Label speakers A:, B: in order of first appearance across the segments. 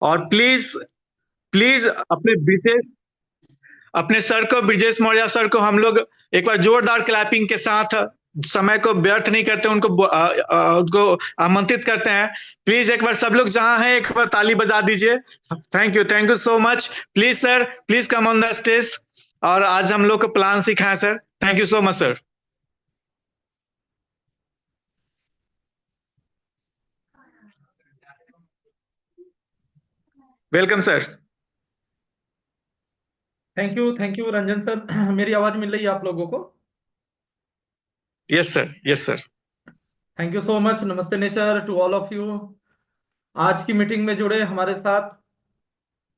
A: और please please अपने sir को, ब्रिजेश मौर्य सर को, हम लोग एक बार जोरदार क्लैपिंग के साथ समय को व्यर्थ नहीं करते, उनको आमंत्रित करते हैं। प्लीज एक बार सब लोग जहां हैं एक बार ताली बजा दीजिए। Thank you so much. Please sir, please come on the stage. और आज हम लोग को प्लान सिखाएं sir. Thank you so much sir. Welcome sir.
B: Thank you Ranjan sir. मेरी आवाज मिल रही है आप लोगों को?
A: Yes sir, yes sir.
B: Thank you so much. Namaste nature to all of you. आज की मीटिंग में जुड़े हमारे साथ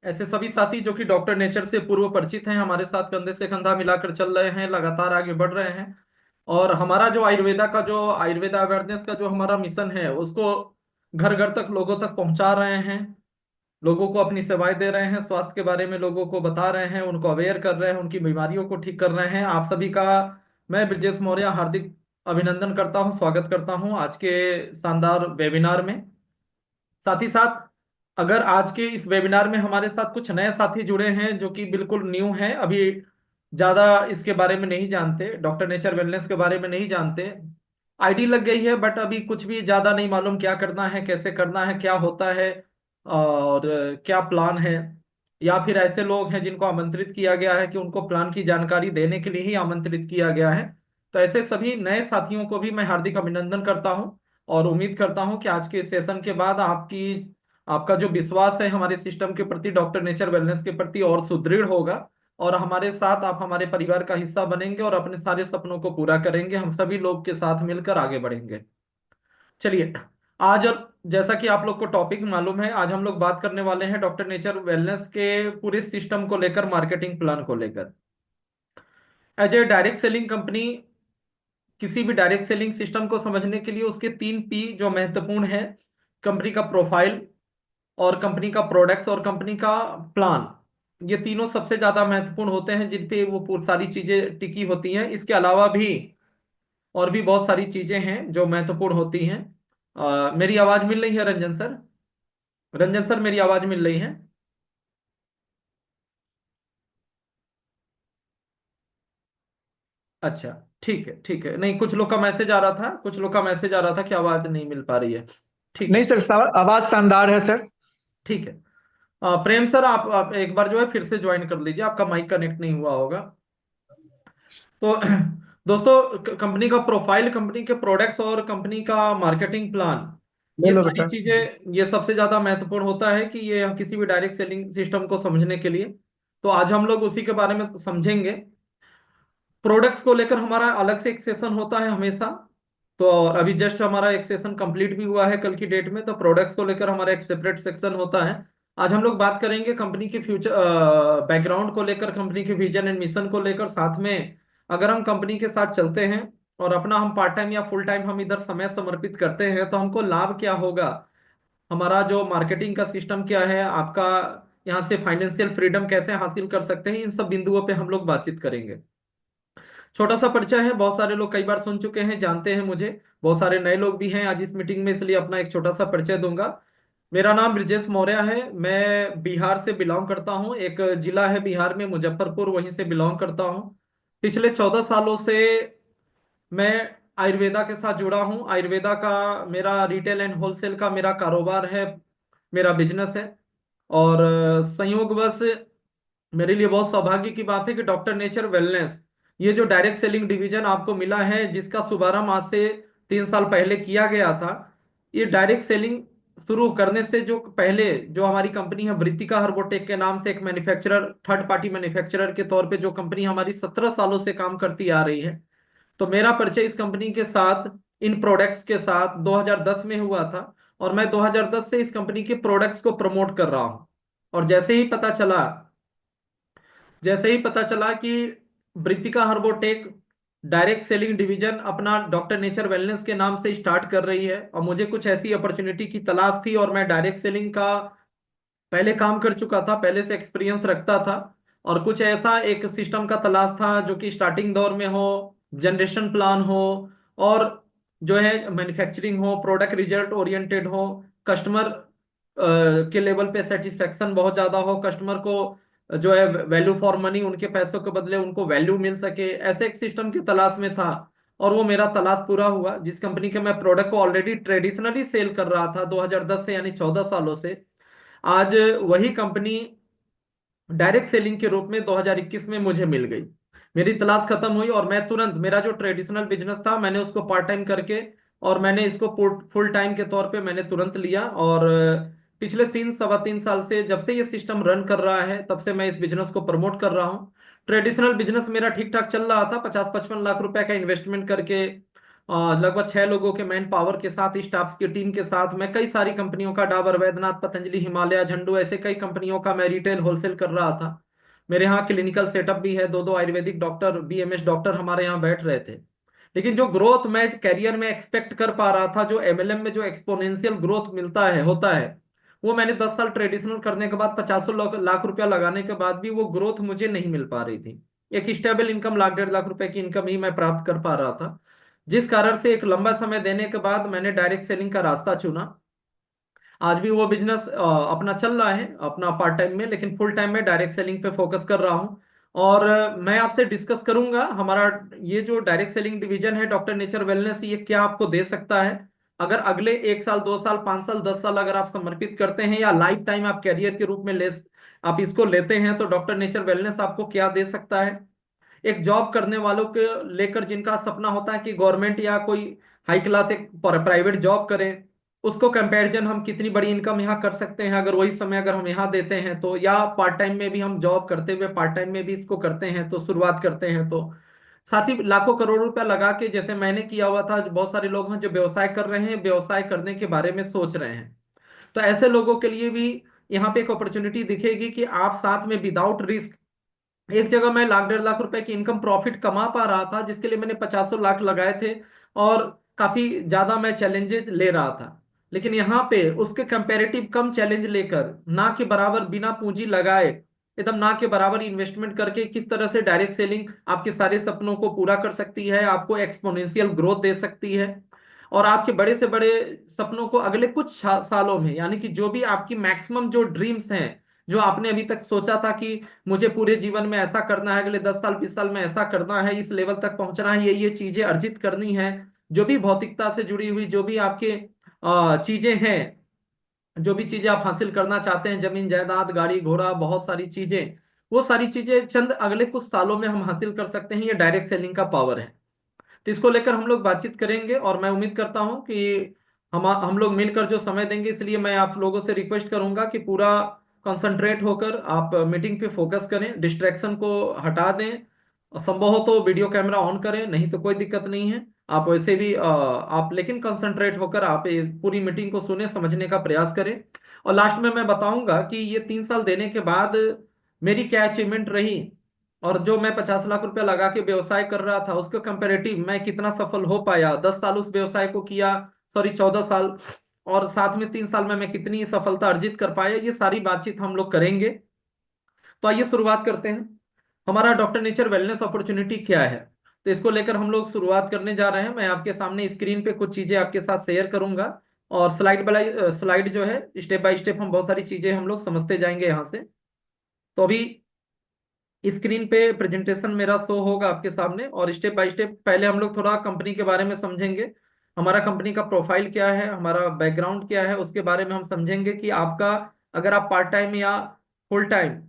B: ऐसे सभी साथी जो कि डॉक्टर नेचर से पूर्व परिचित हैं, हमारे साथ कंधे से कंधा मिलाकर चल रहे हैं, लगातार आगे बढ़ रहे हैं। और हमारा जो आयुर्वेदा अवेयरनेस का जो हमारा मिशन है उसको घर घर तक, लोगों तक पहुंचा रहे हैं। लोगों को अपनी सेवाएं दे रहे हैं, स्वास्थ्य के बारे में लोगों को बता रहे हैं, उनको अवेयर कर रहे हैं, उनकी बीमारियों को ठीक कर रहे हैं। आप सभी का मैं ब्रजेश मौर्य हार्दिक अभिनंदन करता हूं, स्वागत करता हूं आज के शानदार वेबिनार में। साथ ही साथ अगर आज के इस वेबिनार में हमारे साथ कुछ नए साथी जुड़े हैं जो कि बिल्कुल न्यू हैं, अभी ज्यादा इसके बारे में नहीं जानते, डॉक्टर नेचर वेलनेस के बारे में नहीं जानते, आईडी लग गई है बट अभी कुछ भी ज्यादा नहीं मालूम क्या करना है, कैसे करना है, क्या होता है और क्या प्लान है, या फिर ऐसे लोग हैं जिनको आमंत्रित किया गया है कि उनको प्लान की जानकारी देने के लिए ही आमंत्रित किया गया है, तो ऐसे सभी नए साथियों को भी मैं हार्दिक अभिनंदन करता हूं। और उम्मीद करता हूं कि आज के सेशन के बाद आपका जो विश्वास है हमारे सिस्टम के प्रति, डॉक्टर नेचर वेलनेस के प्रति, और सुदृढ़ होगा। और हमारे साथ आप हमारे परिवार का हिस्सा बनेंगे और अपने सारे सपनों को पूरा करेंगे, हम सभी लोग के साथ मिलकर आगे बढ़ेंगे। चलिए, आज और जैसा कि आप लोग को टॉपिक मालूम है, आज हम लोग बात करने वाले हैं डॉक्टर नेचर वेलनेस के पूरे सिस्टम को लेकर, मार्केटिंग प्लान को लेकर। As a direct selling company, किसी भी डायरेक्ट सेलिंग सिस्टम को समझने के लिए उसके 3 P जो महत्वपूर्ण है: कंपनी का प्रोफाइल, और कंपनी का प्रोडक्ट्स, और कंपनी का प्लान। ये तीनों सबसे ज्यादा महत्वपूर्ण होते हैं जिन पे वो पूरी सारी चीजें टिकी होती हैं। इसके अलावा भी और भी बहुत सारी चीजें हैं जो महत्वपूर्ण होती हैं। मेरी आवाज मिल रही है रंजन सर? रंजन सर, मेरी आवाज मिल रही है? अच्छा, ठीक है, ठीक है। नहीं, कुछ लोग का मैसेज आ रहा था, कुछ लोग का मैसेज आ रहा था कि आवाज नहीं मिल पा रही है। ठीक
A: नहीं
B: है,
A: सर, आवाज शानदार है सर।
B: ठीक है। प्रेम सर, आप एक बार जो है फिर से ज्वाइन कर लीजिए, आपका माइक कनेक्ट नहीं हुआ होगा। तो दोस्तों, कंपनी का प्रोफाइल, कंपनी के प्रोडक्ट्स और कंपनी का मार्केटिंग प्लान,
A: ले
B: ये
A: लो
B: सारी
A: बेटा।
B: चीजें, ये सबसे ज्यादा महत्वपूर्ण होता है कि ये हम किसी भी डायरेक्ट सेलिंग सिस्टम को समझने के लिए। तो आज हम लोग उसी के बारे में समझेंगे। प्रोडक्ट्स को लेकर हमारा अलग से एक सेशन होता है हमेशा। तो और अभी जस्ट हमारा एक सेशन कंप्लीट भी हुआ है कल की डेट में, तो प्रोडक्ट्स को लेकर हमारा एक सेपरेट सेक्शन होता है। आज हम लोग बात करेंगे कंपनी के फ्यूचर बैकग्राउंड को लेकर, कंपनी के विजन एंड मिशन को लेकर। साथ में अगर हम कंपनी के साथ चलते हैं और अपना हम पार्ट टाइम या फुल टाइम हम इधर समय समर्पित करते हैं तो हमको लाभ क्या होगा, हमारा जो मार्केटिंग का सिस्टम क्या है आपका, यहाँ से फाइनेंशियल फ्रीडम कैसे हासिल कर सकते हैं, इन सब बिंदुओं पे हम लोग बातचीत करेंगे। छोटा सा परिचय है, बहुत सारे लोग कई बार सुन चुके हैं, जानते हैं मुझे। बहुत सारे नए लोग भी हैं आज इस मीटिंग में, इसलिए अपना एक छोटा सा परिचय दूंगा। मेरा नाम ब्रजेश मौर्य है, मैं बिहार से बिलोंग करता हूँ। एक जिला है बिहार में मुजफ्फरपुर, वहीं से बिलोंग करता हूँ। पिछले 14 सालों से मैं आयुर्वेदा के साथ जुड़ा हूँ। आयुर्वेदा का मेरा रिटेल एंड होलसेल का मेरा कारोबार है, मेरा बिजनेस है। और संयोगवश मेरे लिए बहुत सौभाग्य की बात है कि डॉक्टर नेचर वेलनेस, ये जो डायरेक्ट सेलिंग डिवीजन आपको मिला है, जिसका शुभारंभ आज से 3 साल पहले किया गया था। ये डायरेक्ट सेलिंग शुरू करने से जो पहले जो हमारी कंपनी है वृत्तिका हर्बोटेक के नाम से, एक मैन्युफैक्चरर, थर्ड पार्टी मैन्युफैक्चरर के तौर पे जो कंपनी हमारी 17 सालों से काम करती आ रही है, तो मेरा परिचय इस कंपनी के साथ, इन प्रोडक्ट्स के साथ 2010 में हुआ था। और मैं 2010 से इस कंपनी के प्रोडक्ट्स को प्रमोट कर रहा हूं। और जैसे ही पता चला कि वृत्तिका हर्बोटेक डायरेक्ट सेलिंग डिवीजन अपना डॉक्टर नेचर वेलनेस के नाम से स्टार्ट कर रही है, और मुझे कुछ ऐसी अपॉर्चुनिटी की तलाश थी, और मैं डायरेक्ट सेलिंग का पहले काम कर चुका था, पहले से एक्सपीरियंस रखता था, और कुछ ऐसा एक सिस्टम का तलाश था जो कि स्टार्टिंग दौर में हो, जनरेशन प्लान हो, और जो है मैन्युफैक्चरिंग हो, प्रोडक्ट रिजल्ट ओरिएंटेड हो, कस्टमर के लेवल पे सेटिस्फेक्शन बहुत ज्यादा हो, कस्टमर को जो है वैल्यू फॉर मनी, उनके पैसों के बदले उनको वैल्यू मिल सके, ऐसे एक सिस्टम की तलाश में था। और वो मेरा तलाश पूरा हुआ। जिस कंपनी के मैं प्रोडक्ट को ऑलरेडी ट्रेडिशनली सेल कर रहा था 2010 से, यानी 14 सालों से, आज वही कंपनी डायरेक्ट सेलिंग के रूप में 2021 में मुझे मिल गई। मेरी तलाश खत्म हुई और मैं तुरंत, मेरा जो ट्रेडिशनल बिजनेस था मैंने उसको पार्ट टाइम करके और मैंने इसको फुल टाइम के तौर पे मैंने तुरंत लिया। और पिछले 3 सवा 3 साल से, जब से ये सिस्टम रन कर रहा है, तब से मैं इस बिजनेस को प्रमोट कर रहा हूँ। ट्रेडिशनल बिजनेस मेरा ठीक ठाक चल रहा था, 50-55 लाख रुपए का इन्वेस्टमेंट करके लगभग 6 लोगों के मैन पावर के साथ, स्टाफ की टीम के साथ, मैं कई सारी कंपनियों का, डाबर, वैद्यनाथ, पतंजलि, हिमालय, झंडू, ऐसे कई कंपनियों का मैं रिटेल होलसेल कर रहा था। मेरे यहाँ क्लिनिकल सेटअप भी है, दो दो आयुर्वेदिक डॉक्टर, बीएमएस डॉक्टर हमारे यहाँ बैठ रहे थे। लेकिन जो ग्रोथ मैं कैरियर में एक्सपेक्ट कर पा रहा था, जो एमएलएम में जो एक्सपोनेंशियल ग्रोथ मिलता है, होता है, वो मैंने 10 साल ट्रेडिशनल करने के बाद, 50 लाख रुपया लगाने के बाद भी वो ग्रोथ मुझे नहीं मिल पा रही थी। एक स्टेबल इनकम, 1-1.5 लाख रुपए की इनकम ही मैं प्राप्त कर पा रहा था। जिस कारण से एक लंबा समय देने के बाद मैंने डायरेक्ट सेलिंग का रास्ता चुना। आज भी वो बिजनेस अपना चल रहा है, अपना पार्ट टाइम में, लेकिन फुल टाइम में डायरेक्ट सेलिंग पे फोकस कर रहा हूँ। और मैं आपसे डिस्कस करूंगा हमारा ये जो डायरेक्ट सेलिंग डिवीजन है डॉक्टर नेचर वेलनेस, ये क्या आपको दे सकता है। अगर अगले 1 साल, 2 साल, 5 साल, 10 साल अगर आप समर्पित करते हैं, या लाइफ टाइम आप कैरियर के रूप में ले, आप इसको लेते हैं, तो डॉक्टर नेचर वेलनेस आपको क्या दे सकता है। एक जॉब करने वालों के लेकर, जिनका सपना होता है कि गवर्नमेंट या कोई हाई क्लास एक प्राइवेट जॉब करें, उसको कंपैरिजन हम कितनी बड़ी इनकम यहाँ कर सकते हैं अगर वही समय अगर हम यहाँ देते हैं तो, या पार्ट टाइम में भी हम जॉब करते हुए पार्ट टाइम में भी इसको करते हैं, तो शुरुआत करते हैं तो साथ ही लाखों करोड़ रुपया लगा के, जैसे मैंने किया हुआ था। बहुत सारे लोग हैं जो व्यवसाय कर रहे हैं, व्यवसाय करने के बारे में सोच रहे हैं, तो ऐसे लोगों के लिए भी यहाँ पे एक अपॉर्चुनिटी दिखेगी कि आप साथ में विदाउट रिस्क, एक जगह मैं 1-1.5 लाख रुपए की इनकम प्रॉफिट कमा पा रहा था, जिसके लिए मैंने 50 लाख लगाए थे और काफी ज्यादा मैं चैलेंजेस ले रहा था। लेकिन यहाँ पे उसके कंपैरेटिव कम चैलेंज लेकर, ना के बराबर बिना पूंजी लगाए, एकदम ना के बराबर इन्वेस्टमेंट करके, किस तरह से डायरेक्ट सेलिंग आपके सारे सपनों को पूरा कर सकती है, आपको एक्सपोनेंशियल ग्रोथ दे सकती है, और आपके बड़े से बड़े सपनों को अगले कुछ सालों में, यानी कि जो भी आपकी मैक्सिमम जो ड्रीम्स हैं, जो आपने अभी तक सोचा था कि मुझे पूरे जीवन में ऐसा करना है, अगले 10 साल 20 साल में ऐसा करना है, इस लेवल तक पहुंचना है, ये चीजें अर्जित करनी है, जो भी भौतिकता से जुड़ी हुई जो भी आपके चीजें हैं, जो भी चीजें आप हासिल करना चाहते हैं, जमीन जायदाद, गाड़ी घोड़ा, बहुत सारी चीजें, वो सारी चीजें चंद अगले कुछ सालों में हम हासिल कर सकते हैं। ये डायरेक्ट सेलिंग का पावर है। तो इसको लेकर हम लोग बातचीत करेंगे, और मैं उम्मीद करता हूं कि हम लोग मिलकर जो समय देंगे, इसलिए मैं आप लोगों से रिक्वेस्ट करूंगा कि पूरा कंसंट्रेट होकर आप मीटिंग पे फोकस करें, डिस्ट्रैक्शन को हटा दें, संभव हो तो वीडियो कैमरा ऑन करें, नहीं तो कोई दिक्कत नहीं है। आप वैसे भी आप लेकिन कंसंट्रेट होकर आप ये पूरी मीटिंग को सुने, समझने का प्रयास करें। और लास्ट में मैं बताऊंगा कि ये 3 साल देने के बाद मेरी क्या अचीवमेंट रही, और जो मैं 50 लाख रुपया लगा के व्यवसाय कर रहा था उसके कंपेरेटिव मैं कितना सफल हो पाया, 10 साल उस व्यवसाय को किया, सॉरी 14 साल, और साथ में 3 साल में मैं कितनी सफलता अर्जित कर पाया, ये सारी बातचीत हम लोग करेंगे। तो आइए शुरुआत करते हैं। हमारा डॉक्टर नेचर वेलनेस अपॉर्चुनिटी क्या है, तो इसको लेकर हम लोग शुरुआत करने जा रहे हैं। मैं आपके सामने स्क्रीन पे कुछ चीजें आपके साथ शेयर करूंगा, और स्लाइड बाय स्लाइड जो है, स्टेप बाय स्टेप हम बहुत सारी चीजें हम लोग समझते जाएंगे यहाँ से। तो अभी स्क्रीन पे प्रेजेंटेशन मेरा शो होगा आपके सामने, और स्टेप बाय स्टेप पहले हम लोग थोड़ा कंपनी के बारे में समझेंगे। हमारा कंपनी का प्रोफाइल क्या है, हमारा बैकग्राउंड क्या है, उसके बारे में हम समझेंगे कि आपका, अगर आप पार्ट टाइम या फुल टाइम,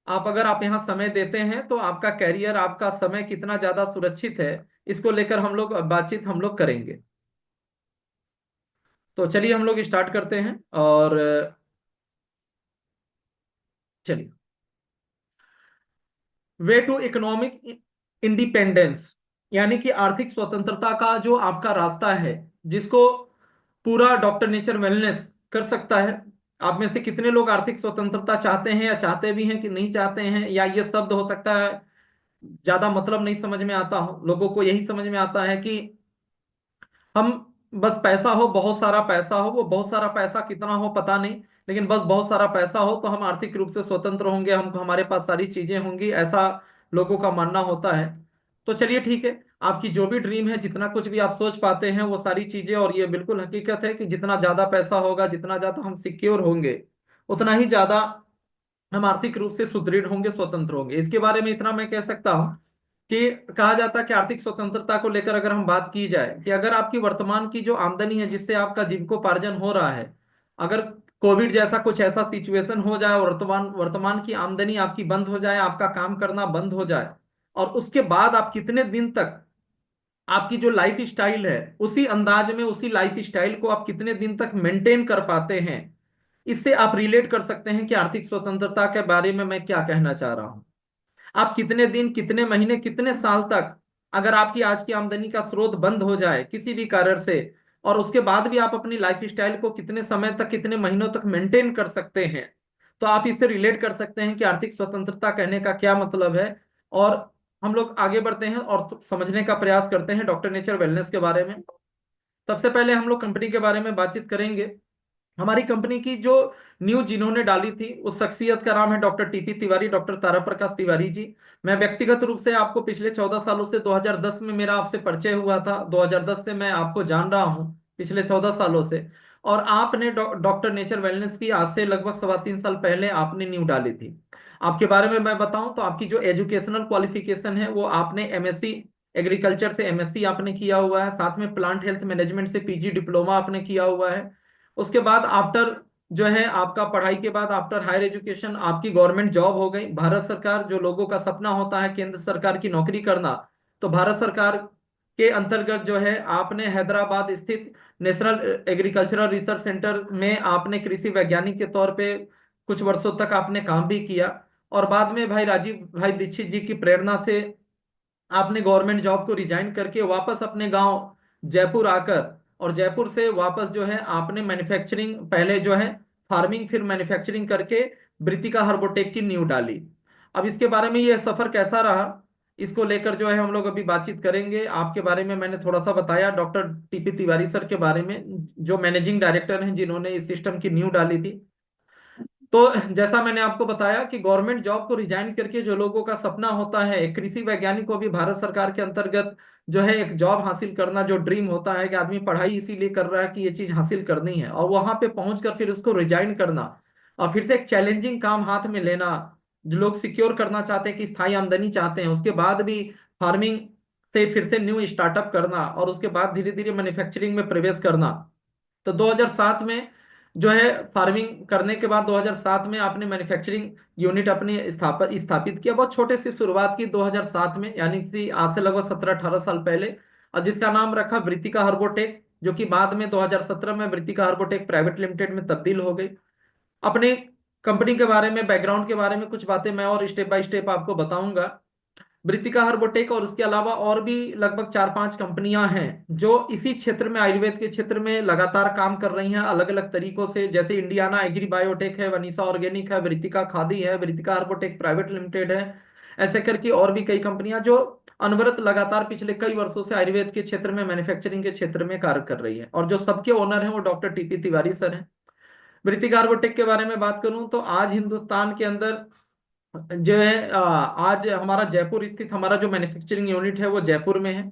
B: आप अगर आप यहाँ समय देते हैं तो आपका कैरियर, आपका समय कितना ज्यादा सुरक्षित है, इसको लेकर हम लोग बातचीत हम लोग करेंगे। तो चलिए हम लोग स्टार्ट करते हैं। और चलिए, वे टू इकोनॉमिक इंडिपेंडेंस, यानी कि आर्थिक स्वतंत्रता का जो आपका रास्ता है, जिसको पूरा डॉक्टर नेचर वेलनेस कर सकता है। आप में से कितने लोग आर्थिक स्वतंत्रता चाहते हैं, या चाहते भी हैं कि नहीं चाहते हैं, या ये शब्द हो सकता है ज्यादा मतलब नहीं समझ में आता हो, लोगों को यही समझ में आता है कि हम, बस पैसा हो, बहुत सारा पैसा हो, वो बहुत सारा पैसा कितना हो पता नहीं, लेकिन बस बहुत सारा पैसा हो तो हम आर्थिक रूप से स्वतंत्र होंगे, हमको हमारे पास सारी चीजें होंगी, ऐसा लोगों का मानना होता है। तो चलिए ठीक है, आपकी जो भी ड्रीम है, जितना कुछ भी आप सोच पाते हैं, वो सारी चीजें, और ये बिल्कुल हकीकत है कि जितना ज्यादा पैसा होगा, जितना ज्यादा हम सिक्योर होंगे, उतना ही ज्यादा हम आर्थिक रूप से सुदृढ़ होंगे, स्वतंत्र होंगे। इसके बारे में इतना मैं कह सकता हूँ कि कहा जाता है कि आर्थिक स्वतंत्रता को लेकर अगर हम बात की जाए, कि अगर आपकी वर्तमान की जो आमदनी है, जिससे आपका जीविकोपार्जन हो रहा है, अगर कोविड जैसा कुछ ऐसा सिचुएशन हो जाए, वर्तमान वर्तमान की आमदनी आपकी बंद हो जाए, आपका काम करना बंद हो जाए, और उसके बाद आप कितने दिन तक आपकी जो लाइफ स्टाइल है, उसी अंदाज में उसी लाइफ स्टाइल को आप कितने दिन तक मेंटेन कर पाते हैं, इससे आप रिलेट कर सकते हैं कि आर्थिक स्वतंत्रता के बारे में मैं क्या कहना चाह रहा हूं। आप कितने दिन, कितने महीने, कितने साल तक, अगर आपकी आज की आमदनी का स्रोत बंद हो जाए किसी भी कारण से, और उसके बाद भी आप अपनी लाइफ स्टाइल को कितने समय तक, कितने महीनों तक मेंटेन कर सकते हैं, तो आप इससे रिलेट कर सकते हैं कि आर्थिक स्वतंत्रता कहने का क्या मतलब है। और हम लोग आगे बढ़ते हैं और समझने का प्रयास करते हैं डॉक्टर नेचर वेलनेस के बारे में। सबसे पहले हम लोग कंपनी के बारे में बातचीत करेंगे। हमारी कंपनी की जो न्यूज जिन्होंने डाली थी, उस शख्सियत का नाम है डॉक्टर टीपी तिवारी, डॉक्टर तारा प्रकाश तिवारी जी। मैं व्यक्तिगत रूप से आपको पिछले 14 सालों से, 2010 में मेरा आपसे परिचय हुआ था, 2010 से मैं आपको जान रहा हूं, पिछले 14 सालों से। और आपने डॉक्टर नेचर वेलनेस की आज से लगभग 3.25 साल पहले आपने न्यू डाली थी। आपके बारे में मैं बताऊं तो आपकी जो एजुकेशनल क्वालिफिकेशन है, वो आपने एमएससी एग्रीकल्चर से एमएससी आपने किया हुआ है, साथ में प्लांट हेल्थ मैनेजमेंट से पीजी डिप्लोमा आपने किया हुआ है। उसके बाद आफ्टर जो है आपका पढ़ाई के बाद आफ्टर हायर एजुकेशन आपकी गवर्नमेंट जॉब हो गई। भारत सरकार, जो लोगों का सपना होता है केंद्र सरकार की नौकरी करना, तो भारत सरकार के अंतर्गत जो है आपने हैदराबाद स्थित नेशनल एग्रीकल्चरल रिसर्च सेंटर में आपने कृषि वैज्ञानिक के तौर पे कुछ वर्षों तक आपने काम भी किया। और बाद में भाई राजीव भाई दीक्षित जी की प्रेरणा से आपने गवर्नमेंट जॉब को रिजाइन करके वापस अपने गांव जयपुर आकर, और जयपुर से वापस जो है आपने मैन्युफैक्चरिंग, पहले जो है फार्मिंग, फिर मैन्युफैक्चरिंग करके ब्रितिका हर्बोटेक की नींव डाली। अब इसके बारे में ये सफर कैसा रहा, इसको लेकर जो है हम लोग अभी बातचीत करेंगे। आपके बारे में मैंने थोड़ा सा बताया, डॉक्टर टीपी तिवारी सर के बारे में, जो मैनेजिंग डायरेक्टर हैं, जिन्होंने इस सिस्टम की नींव डाली थी। तो जैसा मैंने आपको बताया कि गवर्नमेंट जॉब को रिजाइन करके जो लोगों का सपना होता है, एक कृषि वैज्ञानिक को भी भारत सरकार के अंतर्गत जो है एक जॉब हासिल करना, जो ड्रीम होता है कि आदमी पढ़ाई इसीलिए कर रहा है कि ये चीज हासिल करनी है, और वहां पे पहुंचकर फिर उसको रिजाइन करना, और फिर से एक चैलेंजिंग काम हाथ में लेना। जो लोग सिक्योर करना चाहते हैं, कि स्थायी आमदनी चाहते हैं, उसके बाद भी फार्मिंग से फिर से न्यू स्टार्टअप करना, और उसके बाद धीरे धीरे मैन्युफैक्चरिंग में प्रवेश करना। तो 2007 में जो है फार्मिंग करने के बाद 2007 में आपने मैन्युफैक्चरिंग यूनिट अपनी स्थापित स्थापित किया, बहुत छोटे से शुरुआत की 2007 में, यानी कि आज से लगभग 17-18 साल पहले, और जिसका नाम रखा वृत्तिका हर्बोटेक, जो कि बाद में 2017 में वृत्तिका हर्बोटेक प्राइवेट लिमिटेड में तब्दील हो गई। अपने कंपनी के बारे में, बैकग्राउंड के बारे में कुछ बातें मैं और स्टेप बाय स्टेप आपको बताऊंगा। वृत्तिका हर्बोटेक और उसके अलावा और भी लगभग 4-5 कंपनियां हैं जो इसी क्षेत्र में, आयुर्वेद के क्षेत्र में लगातार काम कर रही हैं अलग अलग तरीकों से। जैसे इंडियाना एग्री बायोटेक है, वनिसा ऑर्गेनिक है, वृत्तिका खादी है, वृत्तिका हर्बोटेक प्राइवेट लिमिटेड है। ऐसे करके और भी कई कंपनियां जो अनवरत लगातार पिछले कई वर्षों से आयुर्वेद के क्षेत्र में, मैन्युफैक्चरिंग के क्षेत्र में कार्य कर रही है, और जो सबके ओनर हैं वो डॉक्टर टीपी तिवारी सर हैं। वृत्तिका हर्बोटेक के बारे में बात करूं तो आज हिंदुस्तान के अंदर जो है आज हमारा जयपुर स्थित हमारा जो मैन्युफैक्चरिंग यूनिट है वो जयपुर में है।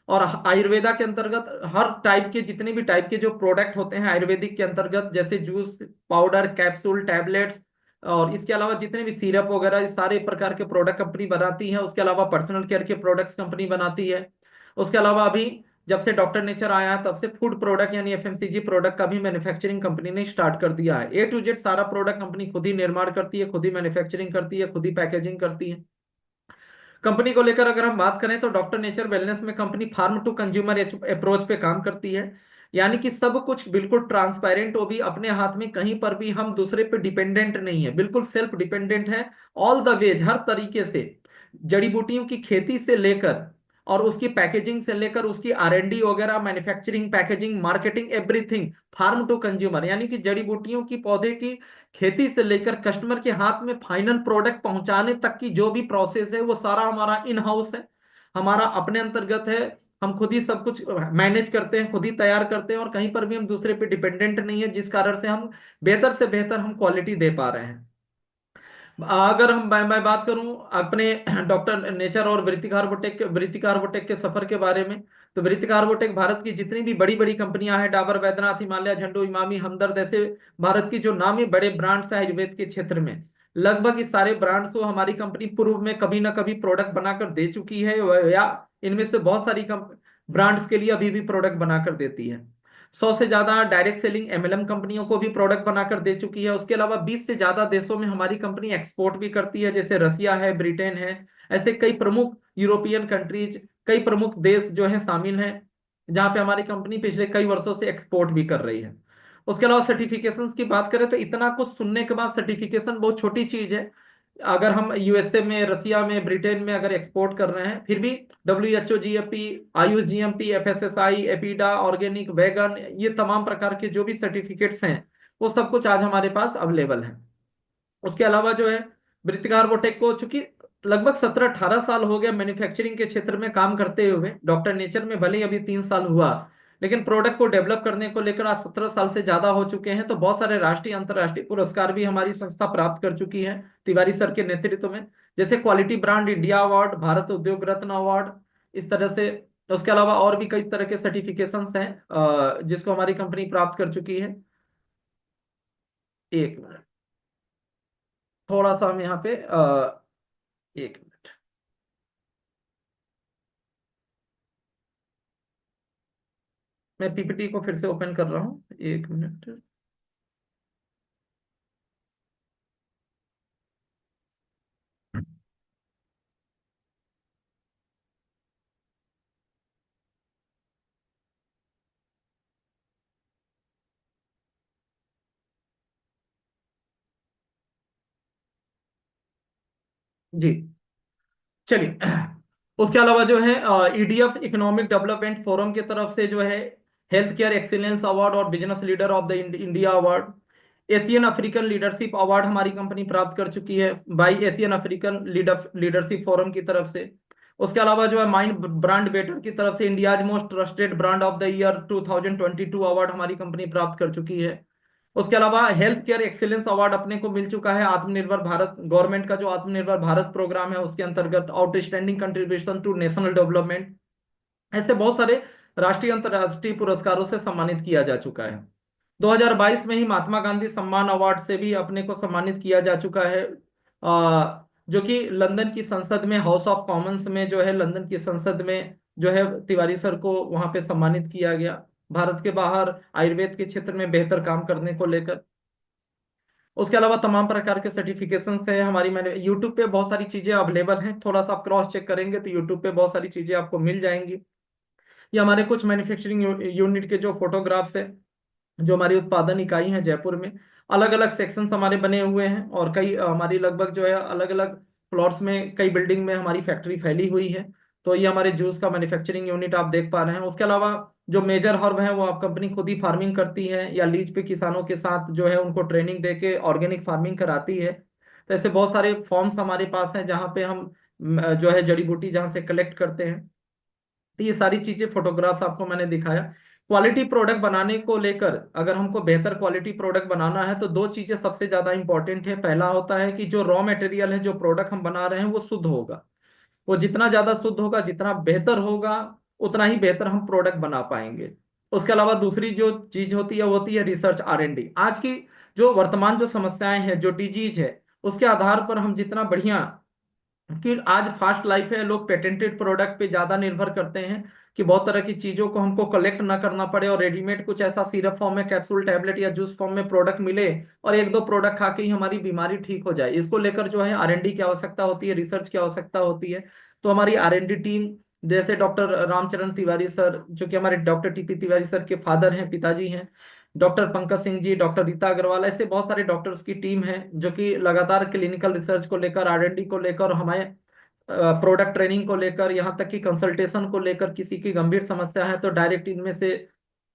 B: और आयुर्वेदा के अंतर्गत हर टाइप के, जितने भी टाइप के जो प्रोडक्ट होते हैं आयुर्वेदिक के अंतर्गत, जैसे जूस, पाउडर, कैप्सूल, टैबलेट्स, और इसके अलावा जितने भी सिरप वगैरह, इस सारे प्रकार के प्रोडक्ट कंपनी बनाती है। उसके अलावा पर्सनल केयर के प्रोडक्ट्स कंपनी बनाती है। उसके अलावा अभी जब से डॉक्टर नेचर आया है, तब से फूड प्रोडक्ट यानी एफएमसीजी प्रोडक्ट का भी मैन्युफैक्चरिंग कंपनी ने स्टार्ट कर दिया है। ए टू जेड सारा प्रोडक्ट कंपनी खुद ही निर्माण करती है, खुद ही मैन्युफैक्चरिंग करती है, खुद ही पैकेजिंग करती है। कंपनी को लेकर अगर हम बात करें तो डॉक्टर नेचर वेलनेस में company farm to consumer approach पे काम करती है। यानी कि सब कुछ बिल्कुल ट्रांसपेरेंट, वो भी अपने हाथ में, कहीं पर भी हम दूसरे पे डिपेंडेंट नहीं है, बिल्कुल सेल्फ डिपेंडेंट है। ऑल द वेज, हर तरीके से, जड़ी बूटियों की खेती से लेकर और उसकी पैकेजिंग से लेकर उसकी आरएनडी वगैरह, manufacturing, packaging, marketing, everything farm to consumer, यानी कि जड़ी बूटियों की, पौधे की खेती से लेकर कस्टमर के हाथ में फाइनल प्रोडक्ट पहुंचाने तक की जो भी प्रोसेस है, वो सारा हमारा इन हाउस है, हमारा अपने अंतर्गत है। हम खुद ही सब कुछ मैनेज करते हैं, खुद ही तैयार करते हैं, और कहीं पर भी हम दूसरे पे डिपेंडेंट नहीं है, जिस कारण से हम बेहतर से बेहतर हम क्वालिटी दे पा रहे हैं। अगर मैं बात करूं अपने डॉक्टर नेचर और वृत्ति कार्बोटेक के सफर के बारे में, तो वृत्ति कार्बोटेक भारत की जितनी भी बड़ी बड़ी कंपनियां हैं, डाबर, बैद्यनाथ, हिमालय, झंडू, इमामी, हमदर्द, ऐसे भारत की जो नामी बड़े ब्रांड्स हैं आयुर्वेद के क्षेत्र में, लगभग इस सारे ब्रांड्स को हमारी कंपनी पूर्व में कभी ना कभी प्रोडक्ट बनाकर दे चुकी है, या इनमें से बहुत सारी ब्रांड्स के लिए अभी भी प्रोडक्ट बनाकर देती है। 100 से ज्यादा डायरेक्ट सेलिंग एमएलएम कंपनियों को भी प्रोडक्ट बनाकर दे चुकी है। उसके अलावा 20 से ज्यादा देशों में हमारी कंपनी एक्सपोर्ट भी करती है, जैसे रसिया है, ब्रिटेन है, ऐसे कई प्रमुख यूरोपियन कंट्रीज, कई प्रमुख देश जो है शामिल हैं, जहां पे हमारी कंपनी पिछले कई वर्षों से एक्सपोर्ट भी कर रही है। उसके अलावा सर्टिफिकेशंस की बात करें तो इतना कुछ सुनने के बाद सर्टिफिकेशन बहुत छोटी चीज है। अगर हम यूएसए में, रसिया में, ब्रिटेन में अगर एक्सपोर्ट कर रहे हैं, फिर भी WHO, GAP, AYUSH GMP, FSSI, APEDA, organic, vegan, ये तमाम प्रकार के जो भी सर्टिफिकेट्स हैं वो सब कुछ आज हमारे पास अवेलेबल है। उसके अलावा जो है वृत्ति कार्बोटेक को चूंकि लगभग 17-18 साल हो गया मैन्युफैक्चरिंग के क्षेत्र में काम करते हुए, डॉक्टर नेचर में भले ही अभी 3 साल हुआ, लेकिन प्रोडक्ट को डेवलप करने को लेकर आज 17 साल से ज्यादा हो चुके हैं। तो बहुत सारे राष्ट्रीय अंतर्राष्ट्रीय पुरस्कार भी हमारी संस्था प्राप्त कर चुकी है तिवारी सर के नेतृत्व में, जैसे quality brand India award, Bharat उद्योग रत्न अवार्ड, इस तरह से। उसके अलावा और भी कई तरह के सर्टिफिकेशंस हैं जिसको हमारी कंपनी प्राप्त कर चुकी है। एक मिनट, थोड़ा सा हम यहाँ पे एक मिनट। मैं पीपीटी को फिर से ओपन कर रहा हूँ, एक मिनट। जी, चलिए। उसके अलावा जो है ईडीएफ इकोनॉमिक डेवलपमेंट फोरम की तरफ से जो है हेल्थ केयर एक्सीलेंस अवार्ड और business leader of the India award, Asian African leadership award हमारी कंपनी प्राप्त कर चुकी है by Asian African leadership forum की तरफ से। उसके अलावा जो है माइंड ब्रांड बेटर की तरफ से India's most trusted brand of the year 2022 award हमारी कंपनी प्राप्त कर चुकी है। उसके अलावा हेल्थ केयर एक्सीलेंस अवार्ड अपने को मिल चुका है आत्मनिर्भर भारत गवर्नमेंट का जो आत्मनिर्भर भारत प्रोग्राम है उसके अंतर्गत, outstanding contribution to national development. ऐसे बहुत सारे राष्ट्रीय अंतर्राष्ट्रीय पुरस्कारों से सम्मानित किया जा चुका है। 2022 में ही महात्मा गांधी सम्मान अवार्ड से भी अपने को सम्मानित किया जा चुका है, जो कि लंदन की संसद में, हाउस ऑफ कॉमन्स में जो है, लंदन की संसद में जो है तिवारी सर को वहां पे सम्मानित किया गया, भारत के बाहर आयुर्वेद के क्षेत्र में बेहतर काम करने को लेकर। उसके अलावा तमाम प्रकार के सर्टिफिकेशंस है हमारी। मैंने यूट्यूब पे बहुत सारी चीजें अवेलेबल हैं, थोड़ा सा आप क्रॉस चेक करेंगे तो यूट्यूब पे बहुत सारी चीजें आपको मिल जाएंगी। ये हमारे कुछ मैन्युफैक्चरिंग यूनिट के जो फोटोग्राफ्स है, जो हमारी उत्पादन इकाई है जयपुर में, अलग अलग सेक्शंस हमारे बने हुए हैं, और कई हमारी लगभग जो है अलग अलग प्लॉट्स में, कई बिल्डिंग में हमारी फैक्ट्री फैली हुई है। तो ये हमारे जूस का मैन्युफैक्चरिंग यूनिट आप देख पा रहे हैं। उसके अलावा जो मेजर हर्ब है वो आप कंपनी खुद ही फार्मिंग करती है या लीज पे किसानों के साथ जो है उनको ट्रेनिंग देके ऑर्गेनिक फार्मिंग कराती है। तो ऐसे बहुत सारे फॉर्म्स हमारे पास हैं जहाँ पे हम जो है जड़ी बूटी जहाँ से कलेक्ट करते हैं। तो ये सारी चीजें फोटोग्राफ्स आपको मैंने दिखाया। क्वालिटी प्रोडक्ट बनाने को लेकर, अगर हमको बेहतर क्वालिटी प्रोडक्ट बनाना है तो दो चीजें सबसे ज्यादा इंपॉर्टेंट है। पहला होता है कि जो रॉ मटेरियल है, जो प्रोडक्ट हम बना रहे हैं वो शुद्ध होगा। वो जितना ज्यादा शुद्ध होगा, जितना बेहतर होगा, उतना ही बेहतर हम प्रोडक्ट बना पाएंगे। उसके अलावा दूसरी जो चीज होती है वो होती है रिसर्च R&D। आज की जो वर्तमान जो समस्याएं हैं, जो डिजीज है, उसके आधार पर हम जितना बढ़िया, कि आज फास्ट लाइफ है, लोग पेटेंटेड प्रोडक्ट पे ज्यादा निर्भर करते हैं कि बहुत तरह की चीजों को हमको कलेक्ट ना करना पड़े और रेडीमेड कुछ ऐसा सिरप फॉर्म में, कैप्सूल, टैबलेट या जूस फॉर्म में प्रोडक्ट मिले और एक दो प्रोडक्ट खा के ही हमारी बीमारी ठीक हो जाए। इसको लेकर जो है R&D की आवश्यकता होती है, रिसर्च की आवश्यकता होती है। तो हमारी R&D टीम, जैसे डॉक्टर रामचरण तिवारी सर, जो कि हमारे डॉक्टर TP तिवारी सर के फादर हैं, पिताजी हैं, डॉक्टर पंकज सिंह जी, डॉक्टर रीता अग्रवाल, ऐसे बहुत सारे डॉक्टर्स की टीम है जो कि लगातार क्लिनिकल रिसर्च को लेकर, R&D को लेकर, हमें प्रोडक्ट ट्रेनिंग को लेकर, यहाँ तक कि कंसल्टेशन को लेकर, किसी की गंभीर समस्या है तो डायरेक्ट इनमें से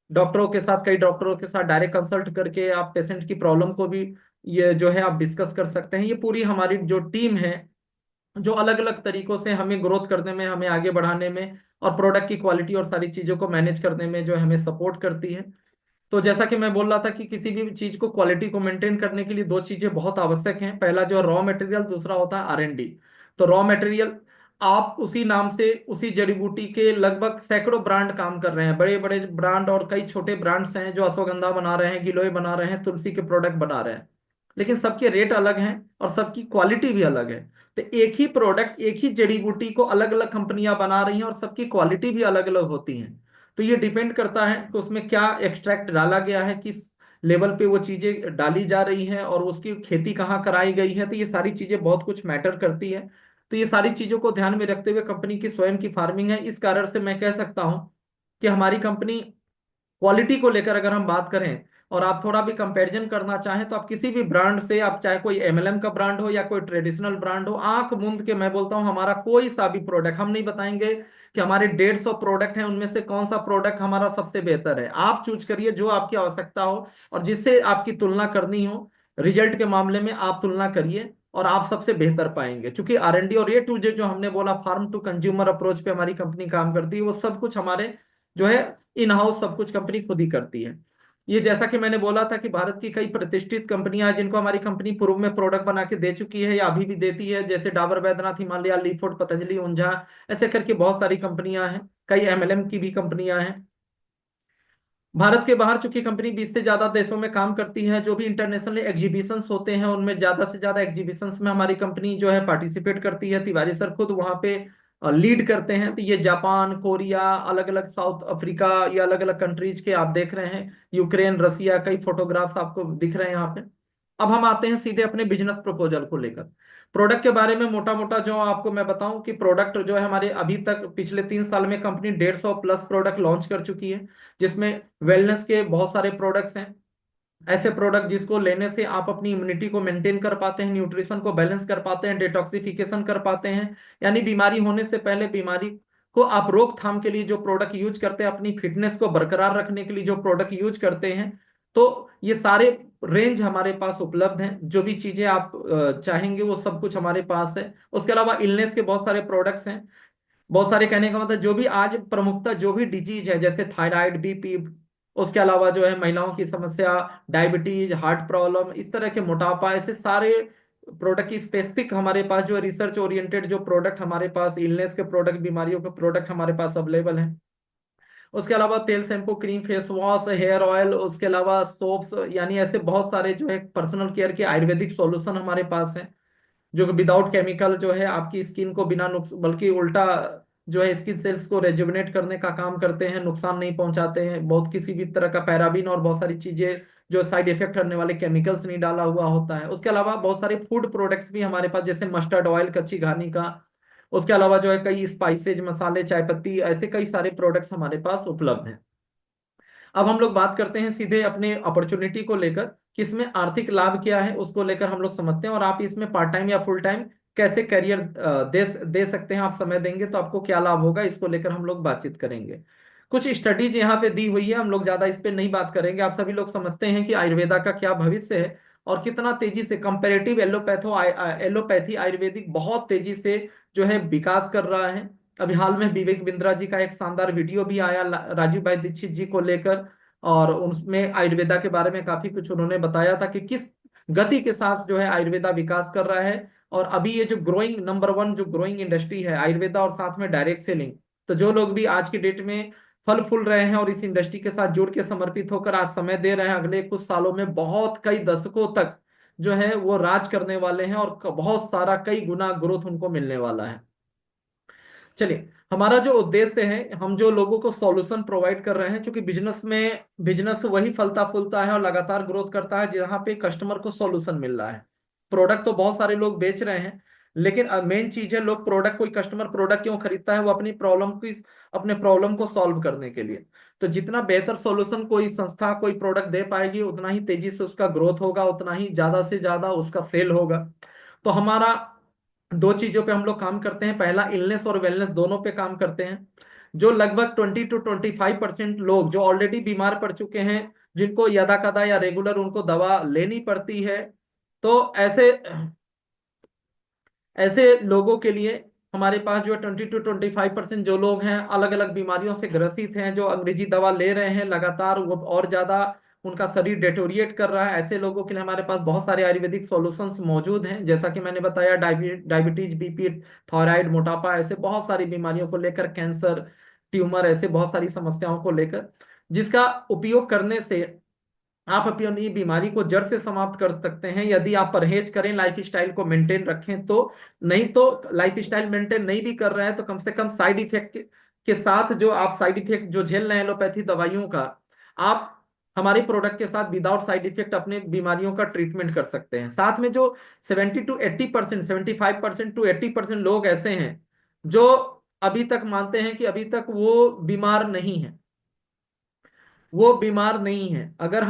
B: डॉक्टरों के साथ, कई डॉक्टरों के साथ डायरेक्ट कंसल्ट करके आप पेशेंट की प्रॉब्लम को भी ये जो है आप डिस्कस कर सकते हैं। ये पूरी हमारी जो टीम है, जो अलग अलग तरीकों से हमें ग्रोथ करने में, हमें आगे बढ़ाने में और प्रोडक्ट की क्वालिटी और सारी चीजों को मैनेज करने में जो है हमें सपोर्ट करती है। तो जैसा कि मैं बोल रहा था कि किसी भी चीज को क्वालिटी को मेंटेन करने के लिए दो चीजें बहुत आवश्यक हैं। पहला जो रॉ मटेरियल, दूसरा होता है R&D। तो रॉ मटेरियल, आप उसी नाम से उसी जड़ी बूटी के लगभग सैकड़ों ब्रांड काम कर रहे हैं, बड़े बड़े ब्रांड और कई छोटे ब्रांड्स हैं जो अश्वगंधा बना रहे हैं, गिलोय बना रहे हैं, तुलसी के प्रोडक्ट बना रहे हैं। लेकिन सबके रेट अलग हैं और सबकी क्वालिटी भी अलग है। तो एक ही प्रोडक्ट, एक ही जड़ी बूटी को अलग अलग कंपनियां बना रही हैं और सबकी क्वालिटी भी अलग अलग होती है। तो ये डिपेंड करता है कि उसमें क्या एक्सट्रैक्ट डाला गया है, किस लेवल पे वो चीजें डाली जा रही हैं और उसकी खेती कहाँ कराई गई है। तो ये सारी चीजें बहुत कुछ मैटर करती है। तो ये सारी चीजों को ध्यान में रखते हुए कंपनी की स्वयं की फार्मिंग है। इस कारण से मैं कह सकता हूं कि हमारी कंपनी क्वालिटी को लेकर अगर हम बात करें और आप थोड़ा भी कंपैरिजन करना चाहें, तो आप किसी भी ब्रांड से, आप चाहे कोई MLM का ब्रांड हो या कोई ट्रेडिशनल ब्रांड हो, आंख मूंद के मैं बोलता हूं हमारा कोई सा भी प्रोडक्ट, हम नहीं बताएंगे कि हमारे 150 प्रोडक्ट हैं उनमें से कौन सा प्रोडक्ट हमारा सबसे बेहतर है। आप चूज करिए जो आपकी आवश्यकता हो और जिससे आपकी तुलना करनी हो। रिजल्ट के मामले में आप तुलना करिए और आप सबसे बेहतर पाएंगे। क्योंकि R&D और A to Z जो हमने बोला, फार्म टू कंज्यूमर अप्रोच पे हमारी कंपनी काम करती है, वो सब कुछ हमारे जो है इन हाउस सब कुछ कंपनी खुद ही करती है। ये जैसा कि मैंने बोला था कि भारत की कई प्रतिष्ठित कंपनियां हैं जिनको हमारी कंपनी पूर्व में प्रोडक्ट बना के दे चुकी है या अभी भी देती है, जैसे डाबर बैद्यनाथ, हिमालय, लीफोर्ड, पतंजलि, ऊंझा, ऐसे करके बहुत सारी कंपनियां हैं। कई MLM की भी कंपनियां हैं। भारत के बाहर चूंकि कंपनी 20 से ज्यादा देशों में काम करती है, जो भी इंटरनेशनल एग्जीबिशंस होते हैं उनमें ज्यादा से ज्यादा एग्जीबिशंस में हमारी कंपनी जो है पार्टिसिपेट करती है। तिवारी सर खुद वहां पे लीड करते हैं। तो ये जापान, कोरिया, अलग अलग साउथ अफ्रीका, या अलग अलग कंट्रीज के आप देख रहे हैं, यूक्रेन, रसिया, कई फोटोग्राफ्स आपको दिख रहे हैं यहाँ पे। अब हम आते हैं सीधे अपने बिजनेस प्रपोजल को लेकर। प्रोडक्ट के बारे में मोटा मोटा जो आपको मैं बताऊं कि प्रोडक्ट जो है हमारे अभी तक पिछले 3 साल में कंपनी 150+ प्रोडक्ट लॉन्च कर चुकी है, जिसमें वेलनेस के बहुत सारे प्रोडक्ट्स हैं। ऐसे प्रोडक्ट जिसको लेने से आप अपनी इम्यूनिटी को मेंटेन कर पाते हैं, न्यूट्रिशन को बैलेंस कर पाते हैं, डिटॉक्सिफिकेशन कर पाते हैं, यानी बीमारी होने से पहले बीमारी को आप रोकथाम के लिए जो प्रोडक्ट यूज करते हैं, अपनी फिटनेस को बरकरार रखने के लिए जो प्रोडक्ट यूज करते हैं। तो ये सारे रेंज हमारे पास उपलब्ध हैं। जो भी चीजें आप चाहेंगे वो सब कुछ हमारे पास है। उसके अलावा इलनेस के बहुत सारे प्रोडक्ट्स हैं। बहुत सारे कहने का मतलब जो भी आज प्रमुखता जो भी डिजीज है, जैसे थायराइड, BP, उसके अलावा जो है महिलाओं की समस्या, डायबिटीज, हार्ट प्रॉब्लम, इस तरह के मोटापा, ऐसे सारे प्रोडक्ट की स्पेसिफिक हमारे पास जो रिसर्च ओरिएंटेड जो प्रोडक्ट हमारे पास, इलनेस के प्रोडक्ट, बीमारियों के प्रोडक्ट हमारे पास अवेलेबल हैं। उसके अलावा तेल, shampoo, cream, face wash, hair oil, उसके अलावा सोप्स, यानी ऐसे बहुत सारे जो है पर्सनल केयर के आयुर्वेदिक सॉल्यूशन हमारे पास हैं, जो विदाउट केमिकल जो है आपकी स्किन को बिना नुक्स बल्कि उल्टा जो है स्किन सेल्स को रेजुविनेट करने का काम करते हैं, नुकसान नहीं पहुंचाते हैं। बहुत किसी भी तरह का पैराबिन और बहुत सारी चीजें जो साइड इफेक्ट करने वाले केमिकल्स नहीं डाला हुआ होता है। उसके अलावा बहुत सारे फूड प्रोडक्ट्स भी हमारे पास, जैसे मस्टर्ड ऑयल, कच्ची घानी का। उसके अलावा जो है कई स्पाइसेज, मसाले, चाय पत्ती, ऐसे कई सारे प्रोडक्ट्स हमारे पास उपलब्ध हैं। अब हम लोग बात करते हैं सीधे अपने अपॉर्चुनिटी को लेकर कि इसमें आर्थिक लाभ क्या है, उसको लेकर हम लोग समझते हैं, और आप इसमें पार्ट टाइम या फुल टाइम कैसे करियर दे सकते हैं। आप समय देंगे तो आपको क्या लाभ होगा, इसको लेकर हम लोग बातचीत करेंगे। कुछ स्टडीज यहाँ पे दी हुई है, हम लोग ज्यादा इस पे नहीं बात करेंगे। आप सभी लोग समझते हैं कि आयुर्वेदा का क्या भविष्य है और कितना तेजी से कंपेरेटिव एलोपैथी आयुर्वेदिक बहुत तेजी से जो है विकास कर रहा है। अभी हाल में विवेक बिंद्रा जी का एक शानदार वीडियो भी आया राजीव भाई दीक्षित जी को लेकर, और उसमें आयुर्वेदा के बारे में काफी कुछ उन्होंने बताया था कि किस गति के साथ जो है आयुर्वेदा विकास कर रहा है। और अभी ये जो ग्रोइंग नंबर 1 जो ग्रोइंग इंडस्ट्री है आयुर्वेदा, और साथ में डायरेक्ट सेलिंग, तो जो लोग भी आज की डेट में फल फूल रहे हैं और इस इंडस्ट्री के साथ जुड़ के समर्पित होकर आज समय दे रहे हैं, अगले कुछ सालों में बहुत कई दशकों तक जो है वो राज करने वाले हैं और बहुत सारा कई गुना ग्रोथ उनको मिलने वाला है। चलिए, हमारा जो उद्देश्य है, हम जो लोगों को सॉल्यूशन प्रोवाइड कर रहे हैं, क्योंकि बिजनेस वही फलता फूलता है और लगातार ग्रोथ करता है जहां पे कस्टमर को सॉल्यूशन मिल रहा है। प्रोडक्ट तो बहुत सारे लोग बेच रहे हैं, लेकिन मेन चीज है लोग प्रोडक्ट, कोई कस्टमर प्रोडक्ट क्यों खरीदता है, वो अपने प्रॉब्लम को सॉल्व करने के लिए। तो जितना बेहतर सॉल्यूशन कोई संस्था, कोई प्रोडक्ट दे पाएगी, उतना ही तेजी से उसका ग्रोथ होगा, उतना ही ज्यादा से ज्यादा उसका सेल होगा। तो हमारा दो चीजों पे हम लोग काम करते हैं। पहला, इलनेस और वेलनेस दोनों पे काम करते हैं। जो लगभग 20 to 25% लोग जो ऑलरेडी बीमार पड़ चुके हैं, जिनको यदा कदा या रेगुलर उनको दवा लेनी पड़ती है, तो ऐसे ऐसे लोगों के लिए हमारे पास जो 20 to 25% जो लोग हैं अलग अलग बीमारियों से ग्रसित हैं, जो अंग्रेजी दवा ले रहे हैं लगातार, वो और ज्यादा उनका शरीर डेटोरिएट कर रहा है, ऐसे लोगों के लिए हमारे पास बहुत सारे आयुर्वेदिक सॉल्यूशंस मौजूद हैं। जैसा कि मैंने बताया, डायबिटीज, बीपी, थायराइड, मोटापा, ऐसे बहुत सारी बीमारियों को लेकर, कैंसर, ट्यूमर, ऐसे बहुत सारी समस्याओं को लेकर, जिसका उपयोग करने से आप अपनी बीमारी को जड़ से समाप्त कर सकते हैं, यदि आप परहेज करें, लाइफ स्टाइल को मेंटेन रखें तो। नहीं तो लाइफ स्टाइल मेंटेन नहीं भी कर रहे हैं तो कम से कम साइड इफेक्ट के साथ, जो आप साइड इफेक्ट जो झेल रहे हैं एलोपैथी दवाइयों का, आप हमारे प्रोडक्ट के साथ विदाउट साइड इफेक्ट अपने बीमारियों का ट्रीटमेंट कर सकते हैं। साथ में जो 70 to 80%, 75% to 80% लोग ऐसे हैं जो अभी तक मानते हैं कि अभी तक वो बीमार नहीं है, वो बीमार नहीं है। अगर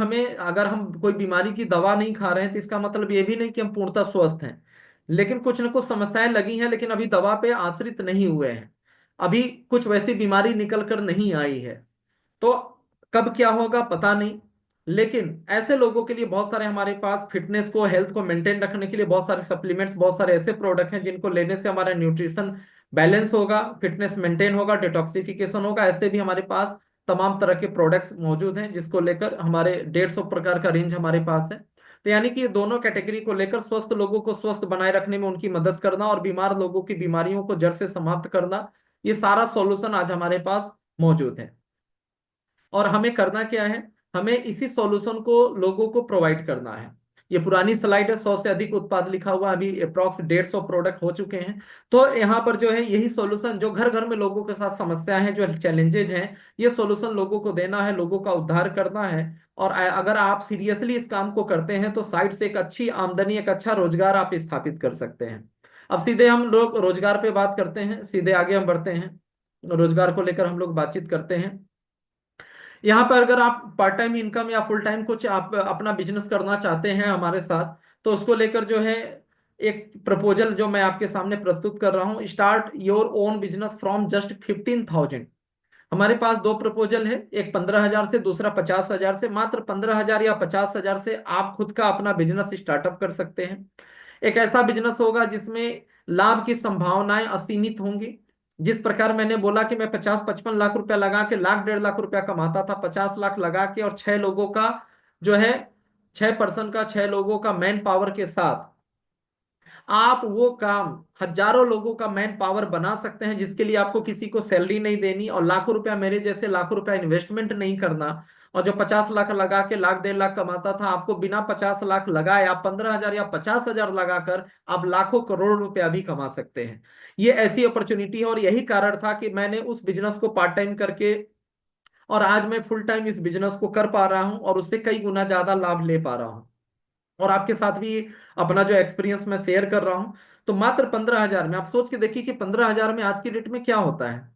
B: हम कोई बीमारी की दवा नहीं खा रहे हैं तो इसका मतलब ये भी नहीं कि हम पूर्णतः स्वस्थ हैं, लेकिन कुछ न कुछ समस्याएं लगी हैं, लेकिन अभी दवा पे आश्रित नहीं हुए हैं, अभी कुछ वैसी बीमारी निकल कर नहीं आई है। तो कब क्या होगा पता नहीं, लेकिन ऐसे लोगों के लिए बहुत सारे हमारे पास फिटनेस को, हेल्थ को मेंटेन रखने के लिए बहुत सारे सप्लीमेंट्स, बहुत सारे ऐसे प्रोडक्ट हैं जिनको लेने से हमारा न्यूट्रिशन बैलेंस होगा, फिटनेस मेंटेन होगा, डिटॉक्सिफिकेशन होगा। ऐसे भी हमारे पास तमाम तरह के प्रोडक्ट्स मौजूद हैं जिसको लेकर हमारे 150 प्रकार का रेंज हमारे पास है। तो यानी कि ये दोनों कैटेगरी को लेकर स्वस्थ लोगों को स्वस्थ बनाए रखने में उनकी मदद करना और बीमार लोगों की बीमारियों को जड़ से समाप्त करना, ये सारा सॉल्यूशन आज हमारे पास मौजूद है। और हमें करना क्या है, हमें इसी सॉल्यूशन को लोगों को प्रोवाइड करना है। ये पुरानी स्लाइड है, 100 से अधिक उत्पाद लिखा हुआ है, अभी अप्रॉक्स 150 प्रोडक्ट हो चुके हैं। तो यहाँ पर जो है यही सॉल्यूशन, जो घर घर में लोगों के साथ समस्याएं हैं, जो चैलेंजेज हैं, ये सॉल्यूशन लोगों को देना है, लोगों का उद्धार करना है। और अगर आप सीरियसली इस काम को करते हैं तो साइड से एक अच्छी आमदनी, एक अच्छा रोजगार आप स्थापित कर सकते हैं। अब सीधे हम लोग रोजगार पे बात करते हैं, सीधे आगे हम बढ़ते हैं, रोजगार को लेकर हम लोग बातचीत करते हैं। यहाँ पर अगर आप पार्ट टाइम इनकम या फुल टाइम कुछ आप अपना बिजनेस करना चाहते हैं हमारे साथ, तो उसको लेकर जो है एक प्रपोजल जो मैं आपके सामने प्रस्तुत कर रहा हूँ, start your own business from just 15,000। हमारे पास दो प्रपोजल है, एक 15,000 से, दूसरा 50,000 से। मात्र 15,000 या 50,000 से आप खुद का अपना बिजनेस स्टार्टअप कर सकते हैं। एक ऐसा बिजनेस होगा जिसमें लाभ की संभावनाएं असीमित होंगी। जिस प्रकार मैंने बोला कि मैं 50-55 लाख रुपया लगा के लाख 1.5 लाख रुपया कमाता था, 50 लाख लगा के और 6 लोगों का जो है, 6 पर्सन का, 6 लोगों का मैन पावर के साथ आप वो काम हजारों लोगों का मैन पावर बना सकते हैं, जिसके लिए आपको किसी को सैलरी नहीं देनी और लाखों रुपया, मेरे जैसे लाखों रुपया इन्वेस्टमेंट नहीं करना। और जो 50 लाख लगा के लाख 1.5 लाख कमाता था, आपको बिना 50 लाख लगाए आप 15,000 या 50,000 लगाकर आप लाखों करोड़ रुपया भी कमा सकते हैं। ये ऐसी अपॉर्चुनिटी है और यही कारण था कि मैंने उस बिजनेस को पार्ट टाइम करके और आज मैं फुल टाइम इस बिजनेस को कर पा रहा हूं और उससे कई गुना ज्यादा लाभ ले पा रहा हूं। और आपके साथ भी अपना जो एक्सपीरियंस मैं शेयर कर रहा हूं। तो मात्र 15,000 में आप सोच के देखिए कि 15,000 में आज की डेट में क्या होता है।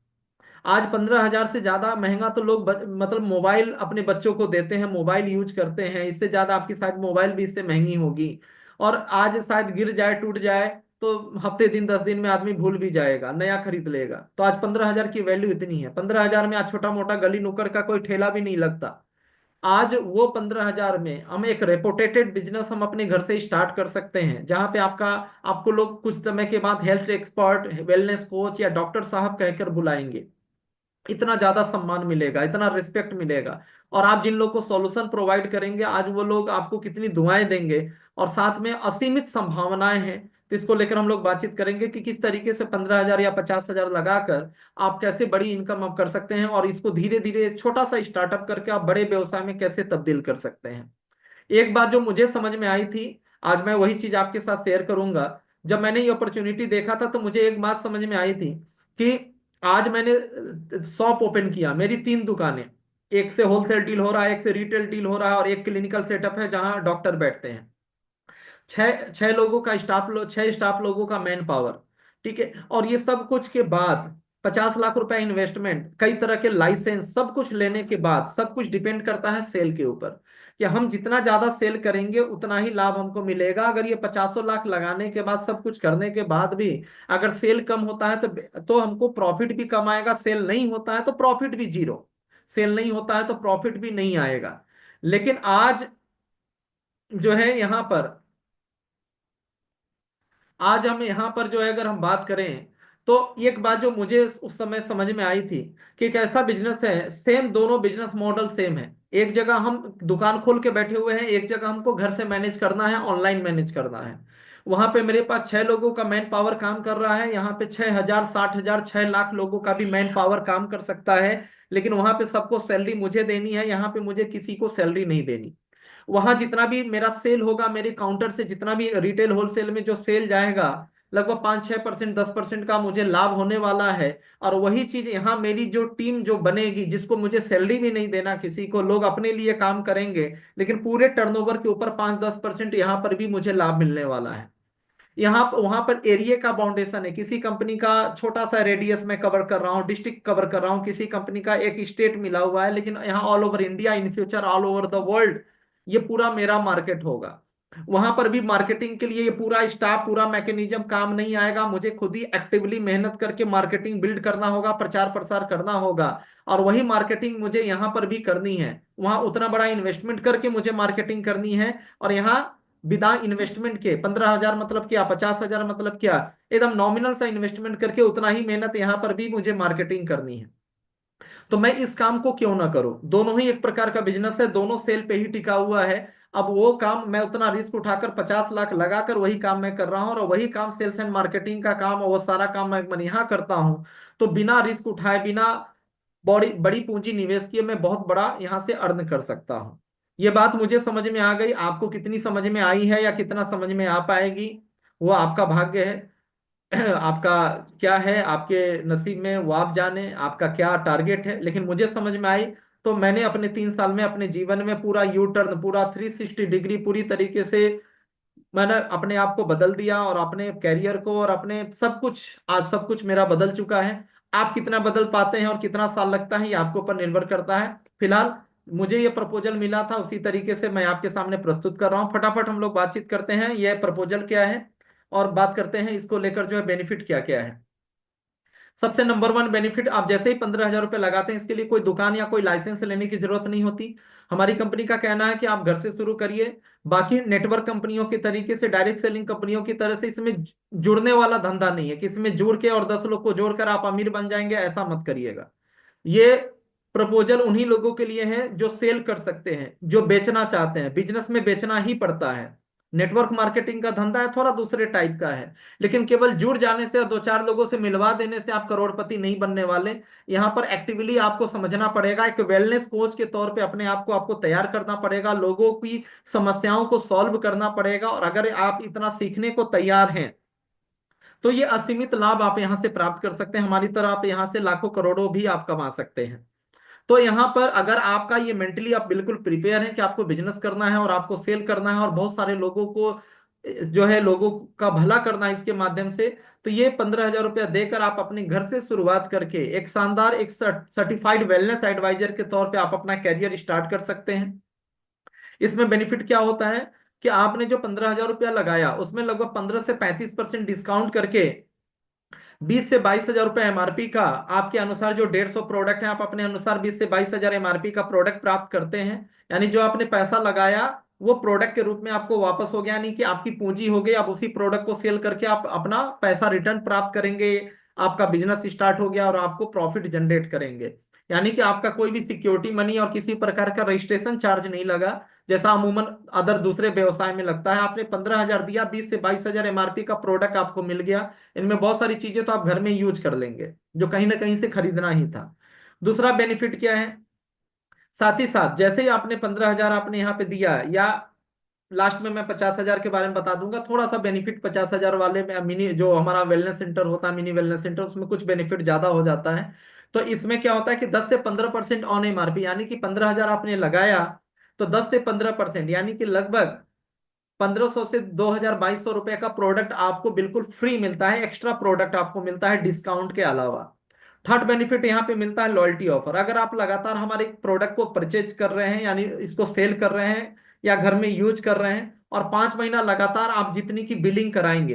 B: आज 15,000 से ज्यादा महंगा तो लोग मतलब मोबाइल अपने बच्चों को देते हैं, मोबाइल यूज करते हैं, इससे ज्यादा आपकी शायद मोबाइल भी इससे महंगी होगी। और आज शायद गिर जाए, टूट जाए तो हफ्ते दिन 10 दिन में आदमी भूल भी जाएगा, नया खरीद लेगा। तो आज 15,000 की वैल्यू इतनी है। 15,000 में आज छोटा मोटा गली नुक्कड़ का कोई ठेला भी नहीं लगता। आज वो 15,000 में हम एक रेपुटेटेड बिजनेस हम अपने घर से स्टार्ट कर सकते हैं, जहां पे आपको लोग कुछ समय के बाद हेल्थ एक्सपर्ट, वेलनेस कोच या डॉक्टर साहब कहकर बुलाएंगे। इतना ज्यादा सम्मान मिलेगा, इतना रिस्पेक्ट मिलेगा। और आप जिन लोग को सॉल्यूशन प्रोवाइड करेंगे, आज वो लोग आपको कितनी दुआएं देंगे। और साथ में असीमित संभावनाएं हैं। तो इसको लेकर हम लोग बातचीत करेंगे कि किस तरीके से 15,000 या 50,000 लगाकर आप कैसे बड़ी इनकम आप कर सकते हैं, और इसको धीरे धीरे छोटा सा स्टार्टअप करके आप बड़े व्यवसाय में कैसे तब्दील कर सकते हैं। एक बात जो मुझे समझ में आई थी, आज मैं वही चीज आपके साथ शेयर करूंगा। जब मैंने ये अपॉर्चुनिटी देखा था तो मुझे एक बात समझ में आई थी कि आज मैंने शॉप ओपन किया, मेरी 3 दुकानें, एक से होलसेल डील हो रहा है, एक से रिटेल डील हो रहा है और एक क्लिनिकल सेटअप है जहां डॉक्टर बैठते हैं। छह छह लोगों का छह स्टाफ लोगों का मैन पावर। ठीक है। और ये सब कुछ के बाद 50 लाख रुपए इन्वेस्टमेंट, कई तरह के लाइसेंस, सब कुछ लेने के बाद, सब कुछ डिपेंड करता है सेल के ऊपर कि हम जितना ज्यादा सेल करेंगे उतना ही लाभ हमको मिलेगा। अगर ये 50 लाख लगाने के बाद, सब कुछ करने के बाद भी अगर सेल कम होता है तो हमको प्रॉफिट भी कम आएगा, सेल नहीं होता है तो प्रॉफिट भी जीरो, सेल नहीं होता है तो प्रॉफिट भी नहीं आएगा। लेकिन आज जो है यहाँ पर, आज हम यहाँ पर जो है अगर हम बात करें तो एक बात जो मुझे उस समय समझ में आई थी कि एक ऐसा बिजनेस है, सेम दोनों बिजनेस मॉडल सेम है। एक जगह हम दुकान खोल के बैठे हुए हैं, एक जगह हमको घर से मैनेज करना है, ऑनलाइन मैनेज करना है। वहां पे मेरे पास 6 लोगों का मैन पावर काम कर रहा है, यहाँ पे 6,000, 60,000, 6 लाख लोगों का भी मैन पावर काम कर सकता है। लेकिन वहां पे सबको सैलरी मुझे देनी है, यहाँ पे मुझे किसी को सैलरी नहीं देनी। वहां जितना भी मेरा सेल होगा, मेरे काउंटर से जितना भी रिटेल होलसेल में जो सेल जाएगा, लगभग 5-6%, 10% का मुझे लाभ होने वाला है। और वही चीज यहाँ मेरी जो टीम जो बनेगी, जिसको मुझे सैलरी भी नहीं देना किसी को, लोग अपने लिए काम करेंगे, लेकिन पूरे टर्नओवर के ऊपर 5-10% यहाँ पर भी मुझे लाभ मिलने वाला है। यहाँ वहां पर एरिया का बाउंडेशन है, किसी कंपनी का छोटा सा रेडियस में कवर कर रहा हूँ, डिस्ट्रिक्ट कवर कर रहा हूँ, किसी कंपनी का एक स्टेट मिला हुआ है, लेकिन यहाँ all over India, in future all over the world ये पूरा मेरा मार्केट होगा। वहां पर भी मार्केटिंग के लिए ये पूरा स्टाफ, पूरा मैकेनिज्म काम नहीं आएगा, मुझे खुद ही एक्टिवली मेहनत करके मार्केटिंग बिल्ड करना होगा, प्रचार प्रसार करना होगा। और वही मार्केटिंग मुझे यहाँ पर भी करनी है, वहां उतना बड़ा इन्वेस्टमेंट करके मुझे मार्केटिंग करनी है। और यहाँ बिना इन्वेस्टमेंट के 15,000 मतलब क्या, 50,000 मतलब क्या, एकदम नॉमिनल सा इन्वेस्टमेंट करके उतना ही मेहनत यहाँ पर भी मुझे मार्केटिंग करनी है। तो मैं इस काम को क्यों ना करूं, दोनों ही एक प्रकार का बिजनेस है, दोनों सेल पे ही टिका हुआ है। अब वो काम मैं उतना रिस्क उठाकर 50 लाख लगाकर वही काम मैं कर रहा हूं, और वही काम सेल्स एंड मार्केटिंग का काम, और वो सारा काम मैं यहाँ करता हूं। तो बिना रिस्क उठाए, बिना बड़ी बड़ी पूंजी निवेश किए, मैं बहुत बड़ा यहाँ से अर्न कर सकता हूँ। ये बात मुझे समझ में आ गई, आपको कितनी समझ में आई है या कितना समझ में आ पाएगी, वो आपका भाग्य है। आपका क्या है, आपके नसीब में, वो आप जाने आपका क्या टारगेट है। लेकिन मुझे समझ में आई, तो मैंने अपने 3 साल में अपने जीवन में पूरा यू टर्न, पूरा 360 डिग्री पूरी तरीके से मैंने अपने आप को बदल दिया, और अपने कैरियर को और अपने सब कुछ, आज सब कुछ मेरा बदल चुका है। आप कितना बदल पाते हैं और कितना साल लगता है, ये आपके ऊपर निर्भर करता है। फिलहाल मुझे ये प्रपोजल मिला था, उसी तरीके से मैं आपके सामने प्रस्तुत कर रहा हूँ। फटाफट हम लोग बातचीत करते हैं, ये प्रपोजल क्या है, और बात करते हैं इसको लेकर जो है बेनिफिट क्या क्या है। सबसे नंबर वन बेनिफिट, आप जैसे ही 15,000 रुपये लगाते हैं, इसके लिए कोई दुकान या कोई लाइसेंस लेने की जरूरत नहीं होती। हमारी कंपनी का कहना है कि आप घर से शुरू करिए। बाकी नेटवर्क कंपनियों के तरीके से, डायरेक्ट सेलिंग कंपनियों की तरह से इसमें जुड़ने वाला धंधा नहीं है कि इसमें जुड़ के और 10 लोग को जोड़कर आप अमीर बन जाएंगे, ऐसा मत करिएगा। ये प्रपोजल उन्हीं लोगों के लिए है जो सेल कर सकते हैं, जो बेचना चाहते हैं, बिजनेस में बेचना ही पड़ता है। नेटवर्क मार्केटिंग का धंधा है, थोड़ा दूसरे टाइप का है। लेकिन केवल जुड़ जाने से, 2-4 लोगों से मिलवा देने से आप करोड़पति नहीं बनने वाले। यहाँ पर एक्टिवली आपको समझना पड़ेगा, एक वेलनेस कोच के तौर पे अपने आप को आपको तैयार करना पड़ेगा, लोगों की समस्याओं को सॉल्व करना पड़ेगा। और अगर आप इतना सीखने को तैयार हैं, तो ये असीमित लाभ आप यहाँ से प्राप्त कर सकते हैं। हमारी तरह आप यहाँ से लाखों करोड़ों भी आप कमा सकते हैं। तो यहाँ पर अगर आपका ये मेंटली आप बिल्कुल प्रिपेयर हैं कि आपको बिजनेस करना है और आपको सेल करना है और बहुत सारे लोगों को जो है, लोगों का भला करना है इसके माध्यम से, तो ये 15,000 रुपया देकर आप अपने घर से शुरुआत करके एक शानदार, एक सर्टिफाइड वेलनेस एडवाइजर के तौर पे आप अपना कैरियर स्टार्ट कर सकते हैं। इसमें बेनिफिट क्या होता है कि आपने जो 15,000 रुपया लगाया, उसमें लगभग 15 से 35% डिस्काउंट करके 20 से 22 हजार रुपये एमआरपी का, आपके अनुसार जो 150 प्रोडक्ट है, आप अपने अनुसार 20 से 22 हजार एमआरपी का प्रोडक्ट प्राप्त करते हैं। यानी जो आपने पैसा लगाया वो प्रोडक्ट के रूप में आपको वापस हो गया, यानी कि आपकी पूंजी हो गई। आप उसी प्रोडक्ट को सेल करके आप अपना पैसा रिटर्न प्राप्त करेंगे, आपका बिजनेस स्टार्ट हो गया और आपको प्रॉफिट जनरेट करेंगे। यानी कि आपका कोई भी सिक्योरिटी मनी और किसी प्रकार का रजिस्ट्रेशन चार्ज नहीं लगा, जैसा अमूमन अदर दूसरे व्यवसाय में लगता है। आपने 15,000 दिया, 20 से 22 हजार एमआरपी का प्रोडक्ट आपको मिल गया। इनमें बहुत सारी चीजें तो आप घर में यूज कर लेंगे, जो कहीं ना कहीं से खरीदना ही था। दूसरा बेनिफिट क्या है, साथ ही साथ जैसे ही आपने 15,000 आपने यहाँ पे दिया, या लास्ट में मैं 50,000 के बारे में बता दूंगा, थोड़ा सा बेनिफिट 50,000 वाले में, मिनी जो हमारा वेलनेस सेंटर होता है, मिनी वेलनेस सेंटर, उसमें कुछ बेनिफिट ज्यादा हो जाता है। तो इसमें क्या होता है कि 10 से 15% ऑन एमआरपी, यानी कि 15,000 आपने लगाया, तो 10 से 15% यानी कि लगभग 1,500 से 2,000, 2,200 रुपए का प्रोडक्ट आपको बिल्कुल फ्री मिलता है। एक्स्ट्रा प्रोडक्ट आपको मिलता है डिस्काउंट के अलावा। थर्ड बेनिफिट यहाँ पे मिलता है लॉयल्टी ऑफर। अगर आप लगातार हमारे प्रोडक्ट को परचेज कर रहे हैं, यानी इसको सेल कर रहे हैं या घर में यूज कर रहे हैं, और 5 महीना लगातार आप जितनी की बिलिंग कराएंगे,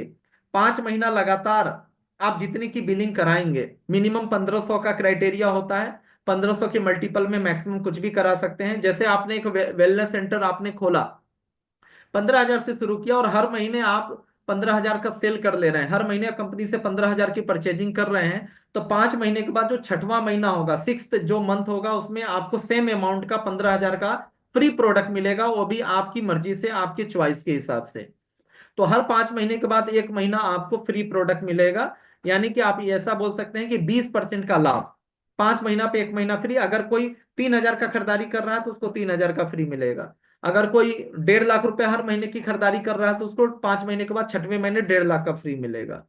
B: 5 महीना लगातार आप जितनी की बिलिंग कराएंगे, मिनिमम 1,500 का क्राइटेरिया होता है। 1,500 के मल्टीपल में मैक्सिमम कुछ भी करा सकते हैं। जैसे आपने एक वेलनेस सेंटर आपने खोला, 15,000 से शुरू किया, और हर महीने आप 15,000 का सेल कर ले रहे हैं, हर महीने कंपनी से 15,000 की परचेजिंग कर रहे हैं, तो 5 महीने के बाद जो छठवां महीना होगा, सिक्स जो मंथ होगा, उसमें आपको सेम अमाउंट का 15,000 का फ्री प्रोडक्ट मिलेगा, वो भी आपकी मर्जी से, आपकी चॉइस के हिसाब से। तो हर 5 महीने के बाद 1 महीना आपको फ्री प्रोडक्ट मिलेगा। यानी कि आप ऐसा बोल सकते हैं कि 20% का लाभ, 5 महीना पे 1 महीना फ्री। अगर कोई 3,000 का खरीदारी कर रहा है तो उसको 3,000 का फ्री मिलेगा। अगर कोई 1.5 लाख रुपए हर महीने की खरीदारी कर रहा है तो उसको 5 महीने के बाद छठवें महीने 1.5 लाख का फ्री मिलेगा।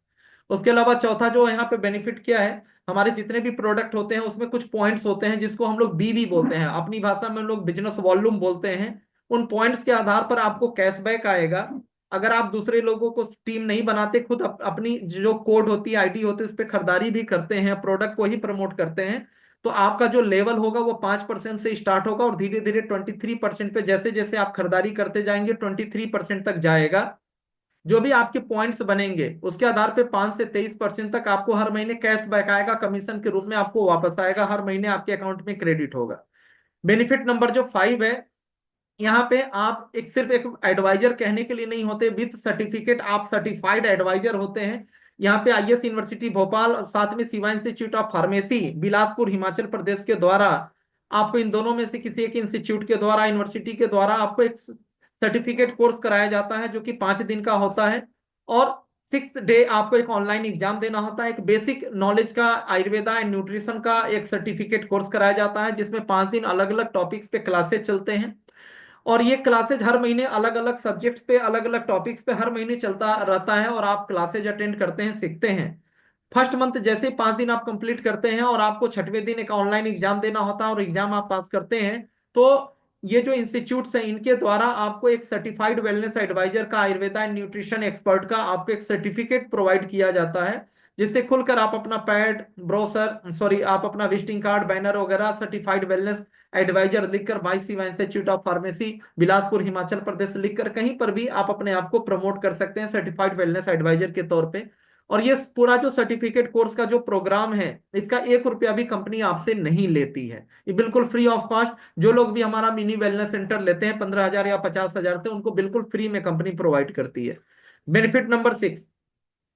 B: उसके अलावा चौथा जो यहाँ पे बेनिफिट क्या है, हमारे जितने भी प्रोडक्ट होते हैं उसमें कुछ पॉइंट्स होते हैं जिसको हम लोग बीवी बोलते हैं, अपनी भाषा में हम लोग बिजनेस वॉल्यूम बोलते हैं। उन पॉइंट्स के आधार पर आपको कैशबैक आएगा। अगर आप दूसरे लोगों को टीम नहीं बनाते, खुद अपनी जो कोड होती है, आईडी होती है, उस पर खरीदारी भी करते हैं, प्रोडक्ट को ही प्रमोट करते हैं, तो आपका जो लेवल होगा वो 5% से स्टार्ट होगा और धीरे धीरे 23% पे, जैसे जैसे आप खरीदारी करते जाएंगे 23% तक जाएगा। जो भी आपके पॉइंट्स बनेंगे उसके आधार पे 5 से 23% तक आपको हर महीने कैश बैक आएगा, कमीशन के रूप में आपको वापस आएगा, हर महीने आपके अकाउंट में क्रेडिट होगा। बेनिफिट नंबर जो 5 है, यहाँ पे आप एक सिर्फ एक एडवाइजर कहने के लिए नहीं होते, विथ सर्टिफिकेट आप सर्टिफाइड एडवाइजर होते हैं। यहाँ पे आईएस यूनिवर्सिटी भोपाल और साथ में Shiva institute of pharmacy Bilaspur Himachal Pradesh के द्वारा, आपको इन दोनों में से किसी एक इंस्टीट्यूट के द्वारा, यूनिवर्सिटी के द्वारा आपको एक सर्टिफिकेट कोर्स कराया जाता है जो कि 5 दिन का होता है। और 6 डे आपको एक ऑनलाइन एग्जाम देना होता है। एक बेसिक नॉलेज का आयुर्वेदा एंड न्यूट्रिशन का एक सर्टिफिकेट कोर्स कराया जाता है जिसमें 5 दिन अलग अलग टॉपिक्स पे क्लासेस चलते हैं। और ये क्लासेज हर महीने अलग अलग सब्जेक्ट्स पे, अलग अलग टॉपिक्स पे हर महीने चलता रहता है और आप क्लासेज अटेंड करते हैं, सीखते हैं। फर्स्ट मंथ जैसे 5 दिन आप कंप्लीट करते हैं और आपको छठवें दिन एक ऑनलाइन एग्जाम देना होता है और एग्जाम आप पास करते हैं, तो ये जो इंस्टीट्यूट्स हैं इनके द्वारा आपको एक सर्टिफाइड वेलनेस एडवाइजर का, आयुर्वेदा एंड न्यूट्रिशन एक्सपर्ट का आपको एक सर्टिफिकेट प्रोवाइड किया जाता है, जिससे खुलकर आप अपना पैड, ब्रोशर, सॉरी, आप अपना विजिटिंग कार्ड, बैनर वगैरह सर्टिफाइड वेलनेस एडवाइजर लिखकर by Shiva institute of pharmacy Bilaspur Himachal Pradesh लिखकर कहीं पर भी आप अपने आप को प्रमोट कर सकते हैं सर्टिफाइड वेलनेस एडवाइजर के तौर पे। और ये पूरा जो सर्टिफिकेट कोर्स का जो प्रोग्राम है, इसका 1 रुपया भी कंपनी आपसे नहीं लेती है, ये बिल्कुल फ्री ऑफ कॉस्ट। जो लोग भी हमारा मिनी वेलनेस सेंटर लेते हैं 15,000 या 50,000 से, उनको बिल्कुल फ्री में कंपनी प्रोवाइड करती है। बेनिफिट नंबर 6,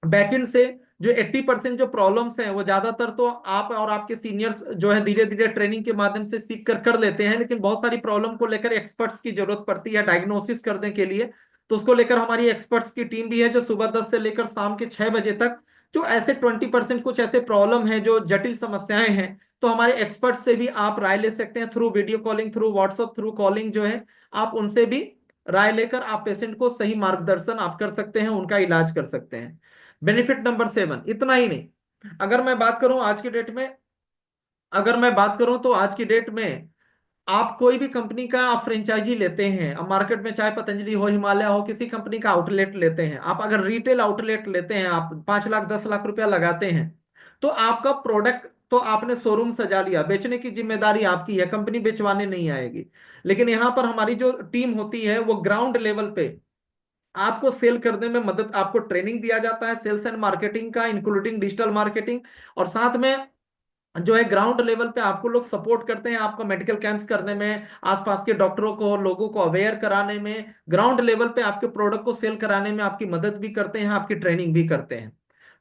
B: बैकएंड से जो 80% जो प्रॉब्लम्स हैं वो ज्यादातर तो आप और आपके सीनियर्स जो है धीरे धीरे ट्रेनिंग के माध्यम से सीख कर लेते हैं, लेकिन बहुत सारी प्रॉब्लम को लेकर एक्सपर्ट्स की जरूरत पड़ती है डायग्नोसिस करने के लिए। तो उसको लेकर हमारी एक्सपर्ट्स की टीम भी है जो सुबह 10 से लेकर शाम के 6 बजे तक, जो ऐसे 20% कुछ ऐसे प्रॉब्लम है जो जटिल समस्याएं हैं, तो हमारे एक्सपर्ट से भी आप राय ले सकते हैं through video calling, through WhatsApp, through calling जो है, आप उनसे भी राय लेकर आप पेशेंट को सही मार्गदर्शन आप कर सकते हैं, उनका इलाज कर सकते हैं। बेनिफिट नंबर 7, इतना ही नहीं, अगर मैं बात करूं आज की डेट में, अगर मैं बात करूं तो आज की डेट में आप कोई भी कंपनी का आप फ्रेंचाइजी लेते हैं, अब मार्केट में चाहे पतंजलि हो, हिमालय हो, किसी कंपनी का आउटलेट लेते हैं आप, अगर रिटेल आउटलेट लेते हैं, आप 5 लाख 10 लाख रुपया लगाते हैं, तो आपका प्रोडक्ट तो आपने शोरूम सजा लिया, बेचने की जिम्मेदारी आपकी है, कंपनी बेचवाने नहीं आएगी। लेकिन यहाँ पर हमारी जो टीम होती है वो ग्राउंड लेवल पे आपको सेल करने में मदद, आपको ट्रेनिंग दिया जाता है सेल्स एंड मार्केटिंग का, इंक्लूडिंग डिजिटल मार्केटिंग। और साथ में जो है ग्राउंड लेवल पे आपको लोग सपोर्ट करते हैं, आपको मेडिकल कैंप्स करने में, आसपास के डॉक्टरों को, लोगों को अवेयर कराने में, ग्राउंड लेवल पे आपके प्रोडक्ट को सेल कराने में आपकी मदद भी करते हैं, आपकी ट्रेनिंग भी करते हैं।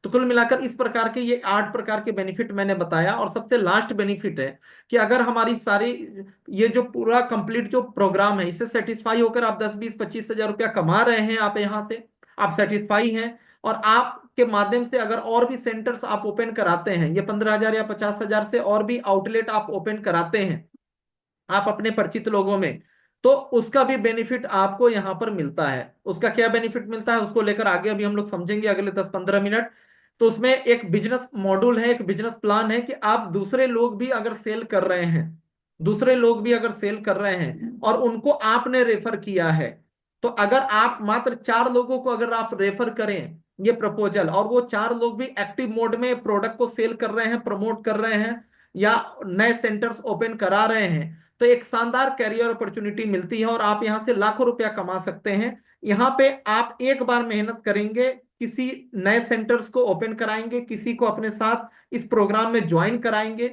B: तो कुल मिलाकर इस प्रकार के ये 8 प्रकार के बेनिफिट मैंने बताया। और सबसे लास्ट बेनिफिट है कि अगर हमारी सारी ये जो पूरा कंप्लीट जो प्रोग्राम है, इससे सेटिस्फाई होकर आप 10 20 25 हजार रुपया कमा रहे हैं, आप यहाँ से आप सेटिस्फाई हैं, और आपके माध्यम से अगर और भी सेंटर्स आप ओपन कराते हैं, ये 15,000 या 50,000 से और भी आउटलेट आप ओपन कराते हैं आप अपने परिचित लोगों में, तो उसका भी बेनिफिट आपको यहां पर मिलता है। उसका क्या बेनिफिट मिलता है उसको लेकर आगे अभी हम लोग समझेंगे अगले 10 15 मिनट। तो उसमें एक बिजनेस मॉड्यूल है, एक बिजनेस प्लान है कि आप दूसरे लोग भी अगर सेल कर रहे हैं, दूसरे लोग भी अगर सेल कर रहे हैं और उनको आपने रेफर किया है, तो अगर आप मात्र 4 लोगों को अगर आप रेफर करें ये प्रपोजल, और वो 4 लोग भी एक्टिव मोड में प्रोडक्ट को सेल कर रहे हैं, प्रमोट कर रहे हैं, या नए सेंटर्स ओपन करा रहे हैं, तो एक शानदार कैरियर अपॉर्चुनिटी मिलती है और आप यहां से लाखों रुपया कमा सकते हैं। यहाँ पे आप एक बार मेहनत करेंगे, किसी नए सेंटर्स को ओपन कराएंगे, किसी को अपने साथ इस प्रोग्राम में ज्वाइन कराएंगे,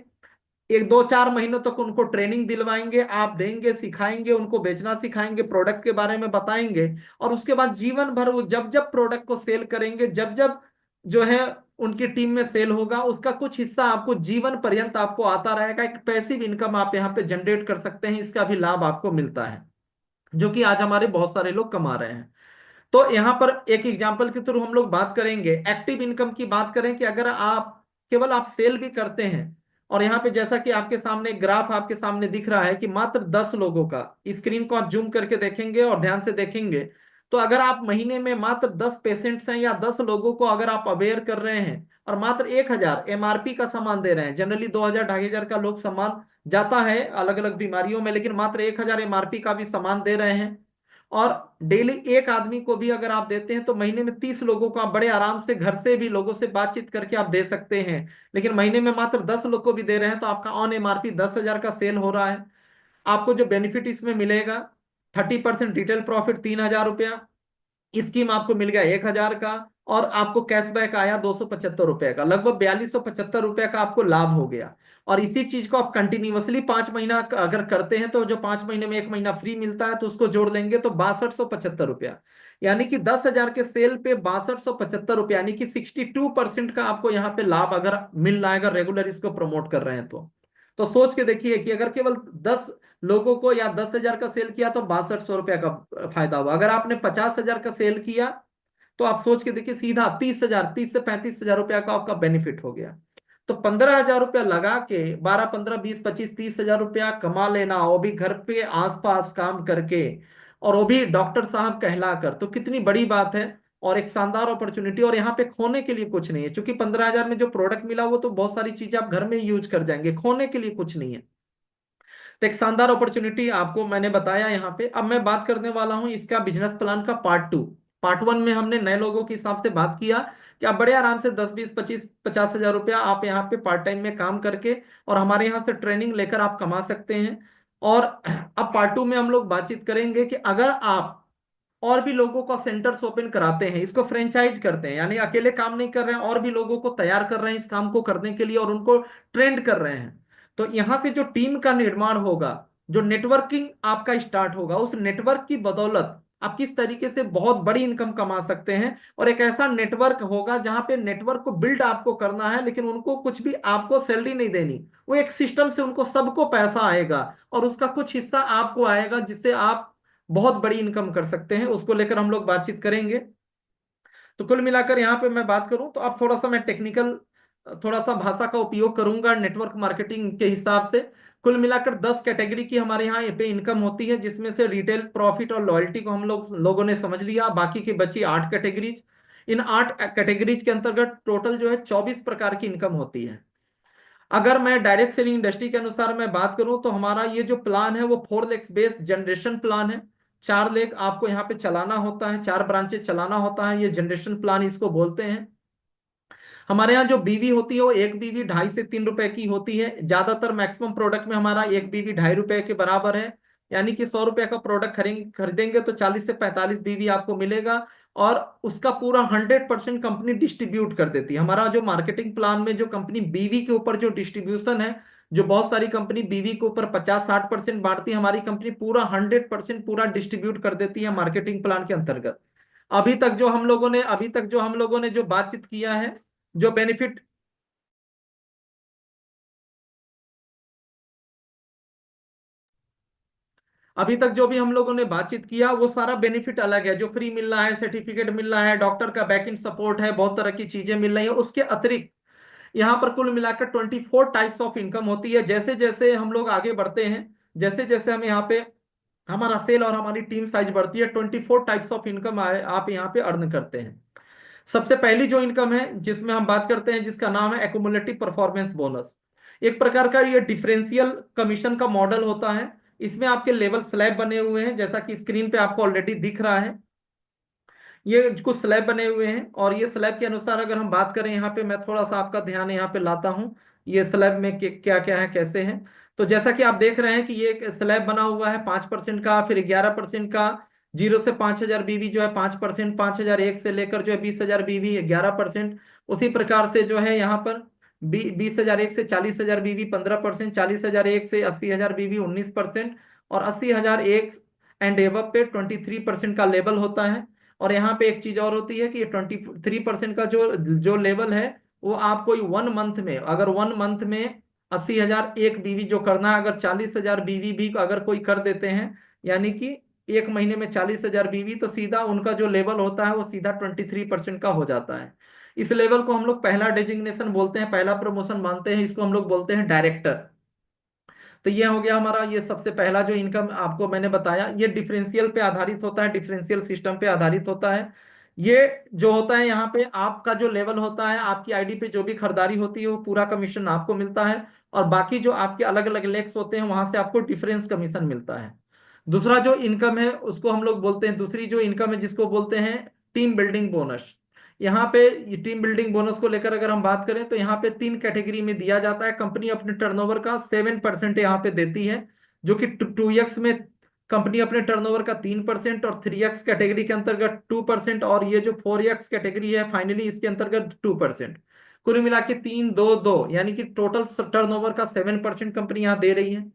B: एक 2-4 महीनों तक उनको ट्रेनिंग दिलवाएंगे, आप देंगे, सिखाएंगे, उनको बेचना सिखाएंगे, प्रोडक्ट के बारे में बताएंगे। और उसके बाद जीवन भर वो जब जब प्रोडक्ट को सेल करेंगे, जब जब जो है उनकी टीम में सेल होगा, उसका कुछ हिस्सा आपको जीवन पर्यंत आपको आता रहेगा। एक पैसिव इनकम आप यहाँ पे जनरेट कर सकते हैं, इसका भी लाभ आपको मिलता है, जो कि आज हमारे बहुत सारे लोग कमा रहे हैं। तो यहां पर एक एग्जांपल के थ्रू हम लोग बात करेंगे, एक्टिव इनकम की बात करें कि अगर आप केवल आप सेल भी करते हैं, और यहाँ पे जैसा कि आपके सामने ग्राफ आपके सामने दिख रहा है कि मात्र 10 लोगों का, स्क्रीन को आप जूम करके देखेंगे और ध्यान से देखेंगे, तो अगर आप महीने में मात्र 10 पेशेंट्स हैं या 10 लोगों को अगर आप अवेयर कर रहे हैं, और मात्र 1,000 एमआरपी का सामान दे रहे हैं, जनरली 2,000-2,500 का लोग सामान जाता है अलग अलग बीमारियों में, लेकिन मात्र 1,000 एमआरपी का भी सामान दे रहे हैं, और डेली एक आदमी को भी अगर आप देते हैं, तो महीने में 30 लोगों को आप बड़े आराम से घर से भी लोगों से बातचीत करके आप दे सकते हैं। लेकिन महीने में मात्र 10 लोग को भी दे रहे हैं, तो आपका ऑन एमआरपी 10,000 का सेल हो रहा है। आपको जो बेनिफिट इसमें मिलेगा, 30% रिटेल प्रॉफिट 3,000 रुपया, स्कीम आपको मिल गया 1,000 का, और आपको कैशबैक आया 275 रुपए का, लगभग 4,275 रुपए का आपको लाभ हो गया। और इसी चीज को आप कंटिन्यूअसली 5 महीना अगर करते हैं, तो जो 5 महीने में 1 महीना फ्री मिलता है, तो उसको जोड़ लेंगे तो 6275 रुपया, यानी कि 10,000 के सेल पे 6275 रुपया, यानी कि 62% का आपको यहाँ पे लाभ अगर मिल रहा है, अगर रेगुलर इसको प्रमोट कर रहे हैं तो सोच के देखिए कि अगर केवल 10 लोगों को या 10,000 का सेल किया तो 6200 रुपया का फायदा हुआ। अगर आपने 50,000 का सेल किया, तो आप सोच के देखिए सीधा 30,000, 30 से 35,000 रुपया का आपका बेनिफिट हो गया। तो 15,000 रुपया लगा के 12, 15, 20, 25, 30,000 रुपया कमा लेना, वो भी घर पे आसपास काम करके, और वो भी डॉक्टर साहब कहलाकर, तो कितनी बड़ी बात है। और एक शानदार अपॉर्चुनिटी, और यहाँ पे खोने के लिए कुछ नहीं है, क्योंकि 15,000 में जो प्रोडक्ट मिला वो तो बहुत सारी चीजें आप घर में यूज कर जाएंगे, खोने के लिए कुछ नहीं है। तो एक शानदार अपॉर्चुनिटी आपको मैंने बताया यहाँ पे। अब मैं बात करने वाला हूँ इसका बिजनेस प्लान का पार्ट 2। पार्ट 1 में हमने नए लोगों के हिसाब से बात किया कि आप बड़े आराम से 10, 20, 25, 50,000 रुपया आप यहाँ पे पार्ट टाइम में काम करके और हमारे यहाँ से ट्रेनिंग लेकर आप कमा सकते हैं। और अब पार्ट 2 में हम लोग बातचीत करेंगे कि अगर आप और भी लोगों का सेंटर्स ओपन कराते हैं, इसको फ्रेंचाइज करते हैं, यानी अकेले काम नहीं कर रहे हैं, और भी लोगों को तैयार कर रहे हैं इस काम को करने के लिए, और उनको ट्रेंड कर रहे हैं, तो यहां से जो टीम का निर्माण होगा, जो नेटवर्किंग आपका स्टार्ट होगा, उस नेटवर्क की बदौलत आप किस तरीके से बहुत बड़ी इनकम कमा सकते हैं। और एक ऐसा नेटवर्क होगा जहां पे नेटवर्क को बिल्ड आपको करना है, लेकिन उनको कुछ भी आपको सैलरी नहीं देनी, वो एक सिस्टम से उनको सबको पैसा आएगा, और उसका कुछ हिस्सा आपको आएगा, जिससे आप बहुत बड़ी इनकम कर सकते हैं। उसको लेकर हम लोग बातचीत करेंगे। तो कुल मिलाकर यहाँ पे मैं बात करूं तो अब थोड़ा सा मैं टेक्निकल, थोड़ा सा भाषा का उपयोग करूंगा नेटवर्क मार्केटिंग के हिसाब से। कुल मिलाकर 10 कैटेगरी की हमारे यहाँ पे इनकम होती है, जिसमें से रिटेल, प्रॉफिट और लॉयल्टी को हम लोगों ने समझ लिया। बाकी की बची 8 कैटेगरीज। इन 8 कैटेगरीज के अंतर्गत टोटल जो है 24 प्रकार की इनकम होती है। अगर मैं डायरेक्ट सेलिंग इंडस्ट्री के अनुसार मैं बात करूं तो हमारा ये जो प्लान है वो 4 लेग्स बेस्ड जनरेशन प्लान है। 4 लेग आपको यहाँ पे चलाना होता है, 4 ब्रांचेस चलाना होता है, ये जनरेशन प्लान इसको बोलते हैं। हमारे यहाँ जो बीवी होती है वो एक बीवी 2.5 से 3 रुपए की होती है। ज्यादातर मैक्सिमम प्रोडक्ट में हमारा एक बीवी 2.5 रुपए के बराबर है, यानी कि 100 रुपए का प्रोडक्ट खरीदेंगे तो 40 से 45 बीवी आपको मिलेगा, और उसका पूरा 100% कंपनी डिस्ट्रीब्यूट कर देती है। हमारा जो मार्केटिंग प्लान में जो कंपनी बीवी के ऊपर जो डिस्ट्रीब्यूशन है, जो बहुत सारी कंपनी बीवी के ऊपर 50-60% बांटती है, हमारी कंपनी पूरा 100% पूरा डिस्ट्रीब्यूट कर देती है मार्केटिंग प्लान के अंतर्गत। अभी तक जो हम लोगों ने जो बातचीत किया है, जो बेनिफिट अभी तक जो भी हम लोगों ने बातचीत किया, वो सारा बेनिफिट अलग है। जो फ्री मिल रहा है, सर्टिफिकेट मिल रहा है, डॉक्टर का बैक एंड सपोर्ट है, बहुत तरह की चीजें मिल रही है। उसके अतिरिक्त यहाँ पर कुल मिलाकर 24 टाइप्स ऑफ इनकम होती है। जैसे जैसे हम लोग आगे बढ़ते हैं, जैसे जैसे हम यहाँ पे हमारा सेल और हमारी टीम साइज बढ़ती है, 24 टाइप्स ऑफ इनकम आप यहाँ पे अर्न करते हैं। सबसे पहली जो इनकम है जिसमें हम बात करते हैं, जिसका नाम है एक्युमुलेटिव परफॉर्मेंस बोनस। एक प्रकार का ये डिफरेंशियल कमीशन का मॉडल होता है। इसमें आपके लेवल स्लैब बने हुए हैं, जैसा कि स्क्रीन पे आपको ऑलरेडी दिख रहा है। ये कुछ स्लैब बने हुए हैं, और ये स्लैब के अनुसार अगर हम बात करें, यहाँ पे मैं थोड़ा सा आपका ध्यान यहाँ पे लाता हूँ, ये स्लैब में क्या क्या है, कैसे है। तो जैसा कि आप देख रहे हैं कि ये एक स्लैब बना हुआ है 5% का, फिर 11% का, 0 से 5,000 बीवी जो है 5%, 5,001 से लेकर जो है 20,000 बीवी 11%। उसी प्रकार से जो है यहाँ पर 20,001 से 40,000 बीवी 15%, 40,001 से 80,000 बीवी 19%, और 80,001 एंड एबव पे 23% का लेवल होता है। और यहाँ पे एक चीज और होती है कि ये 23% का जो जो लेवल है वो आप कोई 1 मंथ में, अगर 1 मंथ में 80,001 बीवी जो करना है, अगर 40,000 बीवी भी अगर कोई कर देते हैं, यानी कि 1 महीने में 40,000 बीवी, तो सीधा उनका जो लेवल होता है वो सीधा 23% का हो जाता है। इस लेवल को हम लोग पहला डेजिग्नेशन बोलते हैं, पहला प्रमोशन मानते हैं, इसको हम लोग बोलते हैं डायरेक्टर। तो ये हो गया हमारा, ये सबसे पहला जो इनकम आपको मैंने बताया, ये डिफरेंशियल पे आधारित होता है, डिफरेंशियल सिस्टम पे आधारित होता है। ये जो होता है यहाँ पे आपका जो लेवल होता है, आपकी आईडी पे जो भी खरीदारी होती है वो पूरा कमीशन आपको मिलता है, और बाकी जो आपके अलग अलग लेक्स होते हैं वहां से आपको डिफरेंस कमीशन मिलता है। दूसरा जो इनकम है उसको हम लोग बोलते हैं, दूसरी जो इनकम है जिसको बोलते हैं टीम बिल्डिंग बोनस। यहाँ पे ये टीम बिल्डिंग बोनस को लेकर अगर हम बात करें तो यहाँ पे 3 कैटेगरी में दिया जाता है। कंपनी अपने टर्नओवर का 7% यहाँ पे देती है, जो कि 2x में कंपनी अपने टर्नओवर का 3%, और 3x कैटेगरी के अंतर्गत 2%, और ये जो 4x कैटेगरी है फाइनली इसके अंतर्गत 2%। कुल मिला के 3-2-2, यानी कि टोटल टर्नओवर का 7% कंपनी यहाँ दे रही है।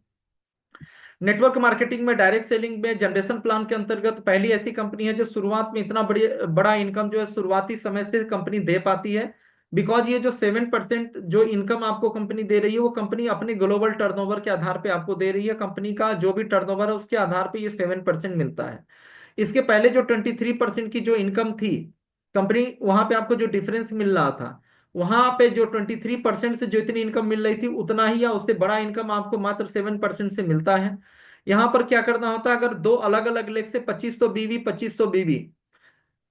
B: नेटवर्क मार्केटिंग में, डायरेक्ट सेलिंग में, जनरेशन प्लान के अंतर्गत पहली ऐसी कंपनी है जो शुरुआत में इतना बड़ा इनकम जो है शुरुआती समय से कंपनी दे पाती है। बिकॉज ये जो 7% जो इनकम आपको कंपनी दे रही है वो कंपनी अपने ग्लोबल टर्नओवर के आधार पे आपको दे रही है। कंपनी का जो भी टर्नओवर है उसके आधार पे ये 7% मिलता है। इसके पहले जो 23% की जो इनकम थी कंपनी, वहां पे आपको जो डिफरेंस मिल रहा था, वहां पे जो 23% से जो इतनी इनकम मिल रही थी उतना ही या उससे बड़ा इनकम आपको मात्र 7% से मिलता है। यहां पर क्या करना होता है, अगर दो अलग अलग लेग से 2500 बीवी 2500 बीवी,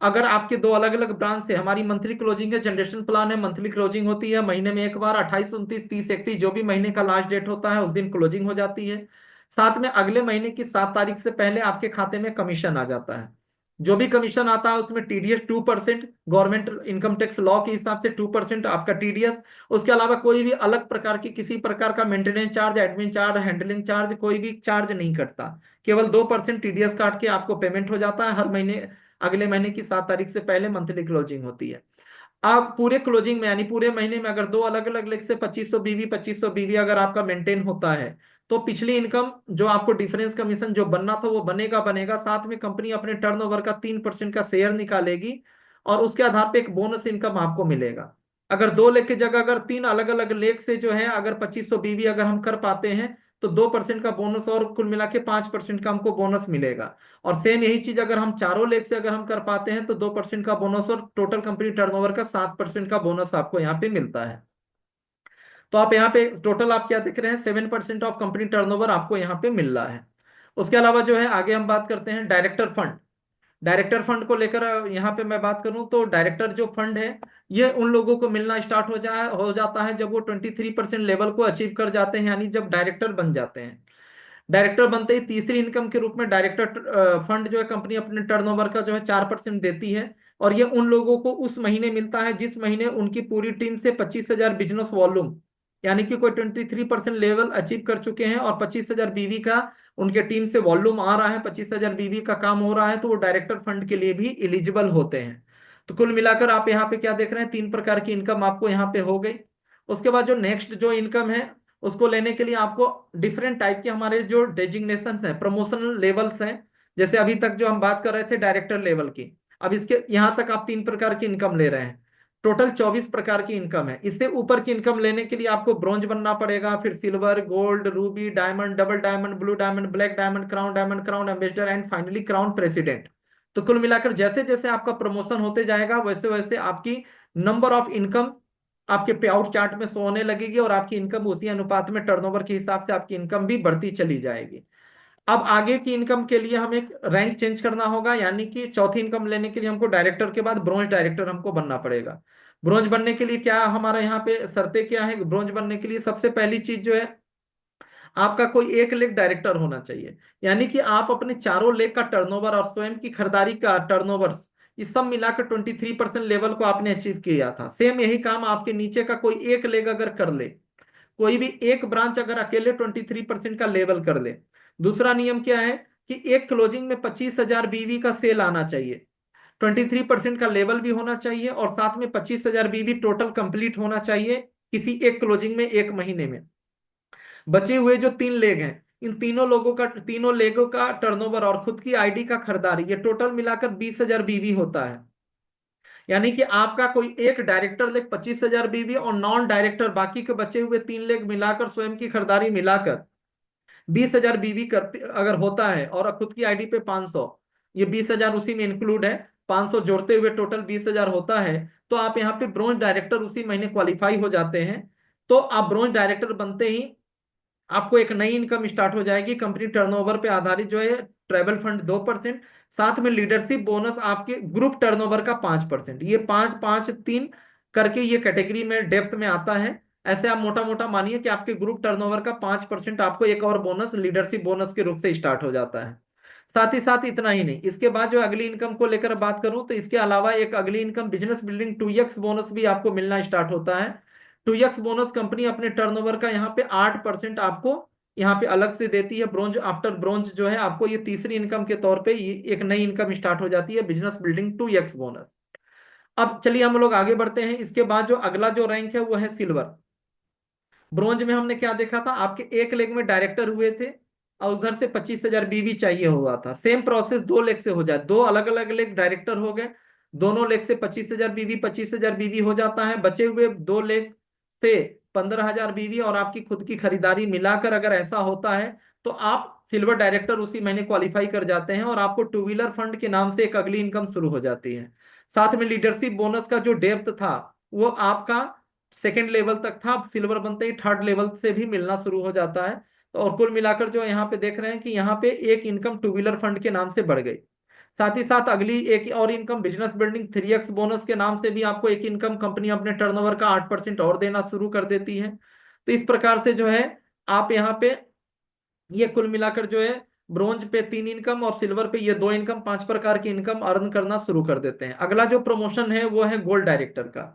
B: अगर आपके दो अलग अलग ब्रांच से, हमारी मंथली क्लोजिंग है, जनरेशन प्लान है, मंथली क्लोजिंग होती है महीने में एक बार, 28, 29, 30, 31 जो भी महीने का लास्ट डेट होता है उस दिन क्लोजिंग हो जाती है। साथ में अगले महीने की 7 तारीख से पहले आपके खाते में कमीशन आ जाता है। जो भी कमीशन आता है उसमें TDS 2%, government income tax law के हिसाब से 2% आपका टीडीएस। उसके अलावा कोई भी अलग प्रकार की किसी प्रकार का maintenance charge, admin charge, handling charge, कोई भी चार्ज नहीं कटता। केवल 2% टीडीएस काट के आपको पेमेंट हो जाता है हर महीने, अगले महीने की 7 तारीख से पहले मंथली क्लोजिंग होती है। अब पूरे क्लोजिंग में यानी पूरे महीने में अगर दो अलग अलग लेग से 2500 बीवी अगर आपका मेंटेन होता है, तो पिछली इनकम जो आपको डिफरेंस कमीशन जो बनना था वो बनेगा बनेगा, साथ में कंपनी अपने टर्नओवर का 3% का शेयर निकालेगी, और उसके आधार पे एक बोनस इनकम आपको मिलेगा। अगर 2 लेग की जगह अगर 3 अलग अलग लेग से जो है अगर 2500 बीवी अगर हम कर पाते हैं तो 2% का बोनस, और कुल मिला के 5% का हमको बोनस मिलेगा। और सेम यही चीज अगर हम चारों लेग से अगर हम कर पाते हैं तो 2% का बोनस, और टोटल कंपनी टर्नओवर का 7% का बोनस आपको यहाँ पे मिलता है। तो आप यहाँ पे टोटल आप क्या देख रहे हैं, 7% ऑफ कंपनी टर्नओवर आपको यहाँ पे मिल रहा है। उसके अलावा जो है आगे हम बात करते हैं डायरेक्टर फंड। डायरेक्टर फंड को लेकर यहाँ पे मैं बात करूं तो डायरेक्टर जो फंड है ये उन लोगों को मिलना स्टार्ट हो जाता है जब वो 23% लेवल को अचीव कर जाते हैं, यानी जब डायरेक्टर बन जाते हैं। डायरेक्टर बनते ही तीसरी इनकम के रूप में डायरेक्टर फंड जो है कंपनी अपने टर्नओवर का जो है 4% देती है, और ये उन लोगों को उस महीने मिलता है जिस महीने उनकी पूरी टीम से 25,000 बिजनेस वॉल्यूम, यानी कि कोई 23% लेवल अचीव कर चुके हैं और 25,000 बीवी का उनके टीम से वॉल्यूम आ रहा है, 25,000 बीवी का काम हो रहा है, तो वो डायरेक्टर फंड के लिए भी एलिजिबल होते हैं। तो कुल मिलाकर आप यहाँ पे क्या देख रहे हैं, 3 प्रकार की इनकम आपको यहाँ पे हो गई। उसके बाद जो नेक्स्ट जो इनकम है उसको लेने के लिए आपको डिफरेंट टाइप के हमारे जो डेजिग्नेशन हैं, प्रमोशनल लेवल्स हैं, जैसे अभी तक जो हम बात कर रहे थे डायरेक्टर लेवल की, अब इसके यहाँ तक आप 3 प्रकार की इनकम ले रहे हैं। टोटल 24 प्रकार की इनकम है। इससे ऊपर की इनकम लेने के लिए आपको ब्रॉन्ज बनना पड़ेगा, फिर silver, gold, Ruby, diamond, double diamond, blue diamond, black diamond, crown ambassador and finally crown president. तो कुल मिलाकर जैसे जैसे आपका प्रमोशन होते जाएगा वैसे वैसे आपकी नंबर ऑफ इनकम आपके पे आउट चार्ट में शो होने लगेगी, और आपकी इनकम उसी अनुपात में टर्नओवर के हिसाब से आपकी इनकम भी बढ़ती चली जाएगी। अब आगे की इनकम के लिए हमें रैंक चेंज करना होगा, यानी कि चौथी इनकम लेने के लिए हमको डायरेक्टर के बाद ब्रॉन्ज डायरेक्टर हमको बनना पड़ेगा। ब्रॉन्ज बनने के लिए क्या हमारा यहाँ पे शर्तें क्या है, ब्रॉन्ज बनने के लिए सबसे पहली चीज जो है आपका कोई एक लेग डायरेक्टर होना चाहिए, यानी कि आप अपने चारों लेग का टर्नओवर और स्वयं की खरीदारी का टर्नओवर इस सब मिलाकर 23% लेवल को आपने अचीव किया था। सेम यही काम आपके नीचे का कोई एक लेग अगर कर ले, कोई भी एक ब्रांच अगर अकेले 23% का लेवल कर ले। दूसरा नियम क्या है कि एक क्लोजिंग में 25,000 बीवी का सेल आना चाहिए, 23% का लेवल भी होना चाहिए, और साथ में 25,000 बीवी टोटल कंप्लीट होना चाहिए किसी एक क्लोजिंग में, एक महीने में। बचे हुए जो 3 लेग हैं, इन तीनों लेगों का टर्नओवर और खुद की आईडी का खरीदारी, ये टोटल मिलाकर 20,000 बीवी होता है। यानी कि आपका कोई एक डायरेक्टर लेग 25,000 बीवी और नॉन डायरेक्टर बाकी के बचे हुए 3 लेग मिलाकर स्वयं की खरीदारी मिलाकर 20,000 बीवी करते अगर होता है, और खुद की आईडी पे 500, ये 20,000 उसी में इंक्लूड है, 500 जोड़ते हुए टोटल 20,000 होता है। तो आप यहाँ पे ब्रोंज डायरेक्टर उसी महीने क्वालिफाई हो जाते हैं। तो आप ब्रोंज डायरेक्टर बनते ही आपको एक नई इनकम स्टार्ट हो जाएगी कंपनी टर्नओवर पे आधारित, जो है ट्रैवल फंड 2%, साथ में लीडरशिप बोनस आपके ग्रुप टर्नओवर का 5%। ये 5-5-3 करके ये कैटेगरी में डेप्थ में आता है। ऐसे आप मोटा मोटा मानिए कि आपके ग्रुप टर्नओवर का 5% आपको एक और बोनस लीडरशिप बोनस के रूप से स्टार्ट हो जाता है। साथ ही साथ इतना ही नहीं, इसके बाद जो अगली इनकम को लेकर बात करूं तो इसके अलावा एक अगली income business building 2x bonus भी आपको मिलना स्टार्ट होता है। 2x बोनस कंपनी अपने टर्नओवर का यहाँ पे 8% आपको यहाँ पे अलग से देती है। ब्रोंज आफ्टर ब्रोंज जो है आपको ये तीसरी इनकम के तौर पे ये एक नई इनकम स्टार्ट हो जाती है, बिजनेस बिल्डिंग 2x बोनस। अब चलिए हम लोग आगे बढ़ते हैं। इसके बाद जो अगला जो रैंक है वो है सिल्वर। ब्रोंज में हमने क्या देखा था, आपके एक लेग में डायरेक्टर हुए थे और उधर से 25,000 बीवी चाहिए हुआ था। सेम प्रोसेस 2 लेग से हो जाए, 2 अलग अलग लेग डायरेक्टर हो गए, दोनों लेग से 25,000 बीवी 25,000 बीवी हो जाता है। बचे हुए 2 लेग से 15,000 बीवी और आपकी खुद की खरीदारी मिलाकर अगर ऐसा होता है तो आप सिल्वर डायरेक्टर उसी महीने क्वालिफाई कर जाते हैं और आपको 2 व्हीलर फंड के नाम से एक अगली इनकम शुरू हो जाती है। साथ में लीडरशिप बोनस का जो डेप्थ था वो आपका सेकेंड लेवल तक था, अब सिल्वर बनते ही थर्ड लेवल से भी मिलना शुरू हो जाता है। तो और कुल मिलाकर जो यहाँ पे देख रहे हैं कि यहाँ पे एक इनकम 2 व्हीलर फंड के नाम से बढ़ गई। साथ ही साथ अगली एक और income business building 3x bonus के नाम से भी आपको एक इनकम कंपनी अपने टर्नओवर का 8% और देना शुरू कर देती है। तो इस प्रकार से जो है आप यहाँ पे ये कुल मिलाकर जो है ब्रोंज पे 3 इनकम और सिल्वर पे ये 2 इनकम, 5 प्रकार की इनकम अर्न करना शुरू कर देते हैं। अगला जो प्रमोशन है वो है गोल्ड डायरेक्टर का।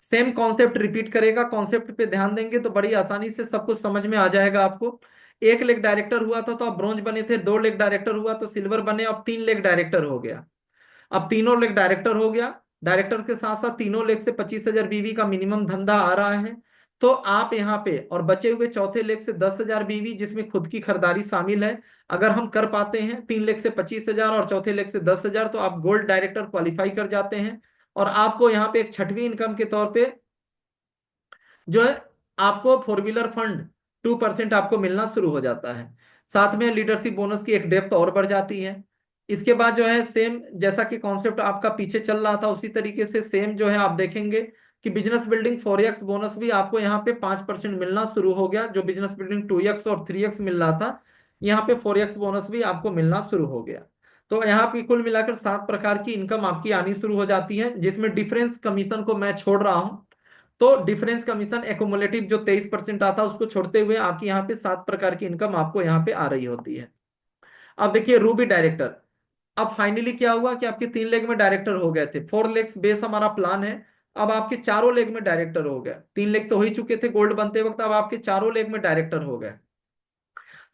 B: सेम कॉन्सेप्ट रिपीट करेगा, कॉन्सेप्ट पे ध्यान देंगे तो बड़ी आसानी से सब कुछ समझ में आ जाएगा आपको। एक लेग डायरेक्टर हुआ था तो आप ब्रोंज बने थे, 2 लेग डायरेक्टर हुआ तो सिल्वर बने, अब 3 लेग डायरेक्टर हो गया। अब तीनों लेग डायरेक्टर हो गया, डायरेक्टर के साथ साथ तीनों लेग से 25,000 बीवी का मिनिमम धंधा आ रहा है। तो आप यहाँ पे और बचे हुए चौथे लेग से 10,000 बीवी जिसमें खुद की खरीदारी शामिल है, अगर हम कर पाते हैं 3 लेग से 25,000 और चौथे लेग से 10,000 तो आप गोल्ड डायरेक्टर क्वालिफाई कर जाते हैं। और आपको यहाँ पे एक छठवीं इनकम के तौर पे जो है आपको 4 व्हीलर फंड 2% आपको मिलना शुरू हो जाता है। साथ में लीडरशिप बोनस की एक डेप्थ और बढ़ जाती है। इसके बाद जो है सेम जैसा कि कॉन्सेप्ट आपका पीछे चल रहा था उसी तरीके से सेम जो है आप देखेंगे कि बिजनेस बिल्डिंग 4x बोनस भी आपको यहाँ पे 5% मिलना शुरू हो गया। जो बिजनेस बिल्डिंग 2x और 3x मिल रहा था, यहाँ पे 4x बोनस भी आपको मिलना शुरू हो गया। तो यहाँ पे कुल मिलाकर 7 प्रकार की इनकम आपकी आनी शुरू हो जाती है, जिसमें डिफरेंस कमीशन को मैं छोड़ रहा हूँ। तो डिफरेंस कमीशन एक्युमुलेटिव जो 23% आता है उसको छोड़ते हुए आपकी यहाँ पे 7 प्रकार की इनकम आपको यहाँ पे आ रही होती है। अब देखिए रूबी डायरेक्टर। अब फाइनली क्या हुआ कि आपके 3 लेग में डायरेक्टर हो गए थे, 4 लेग्स बेस हमारा प्लान है। अब आपके चारों लेग में डायरेक्टर हो गए, 3 लेग तो हो ही चुके थे गोल्ड बनते वक्त, अब आपके चारों लेग में डायरेक्टर हो गए।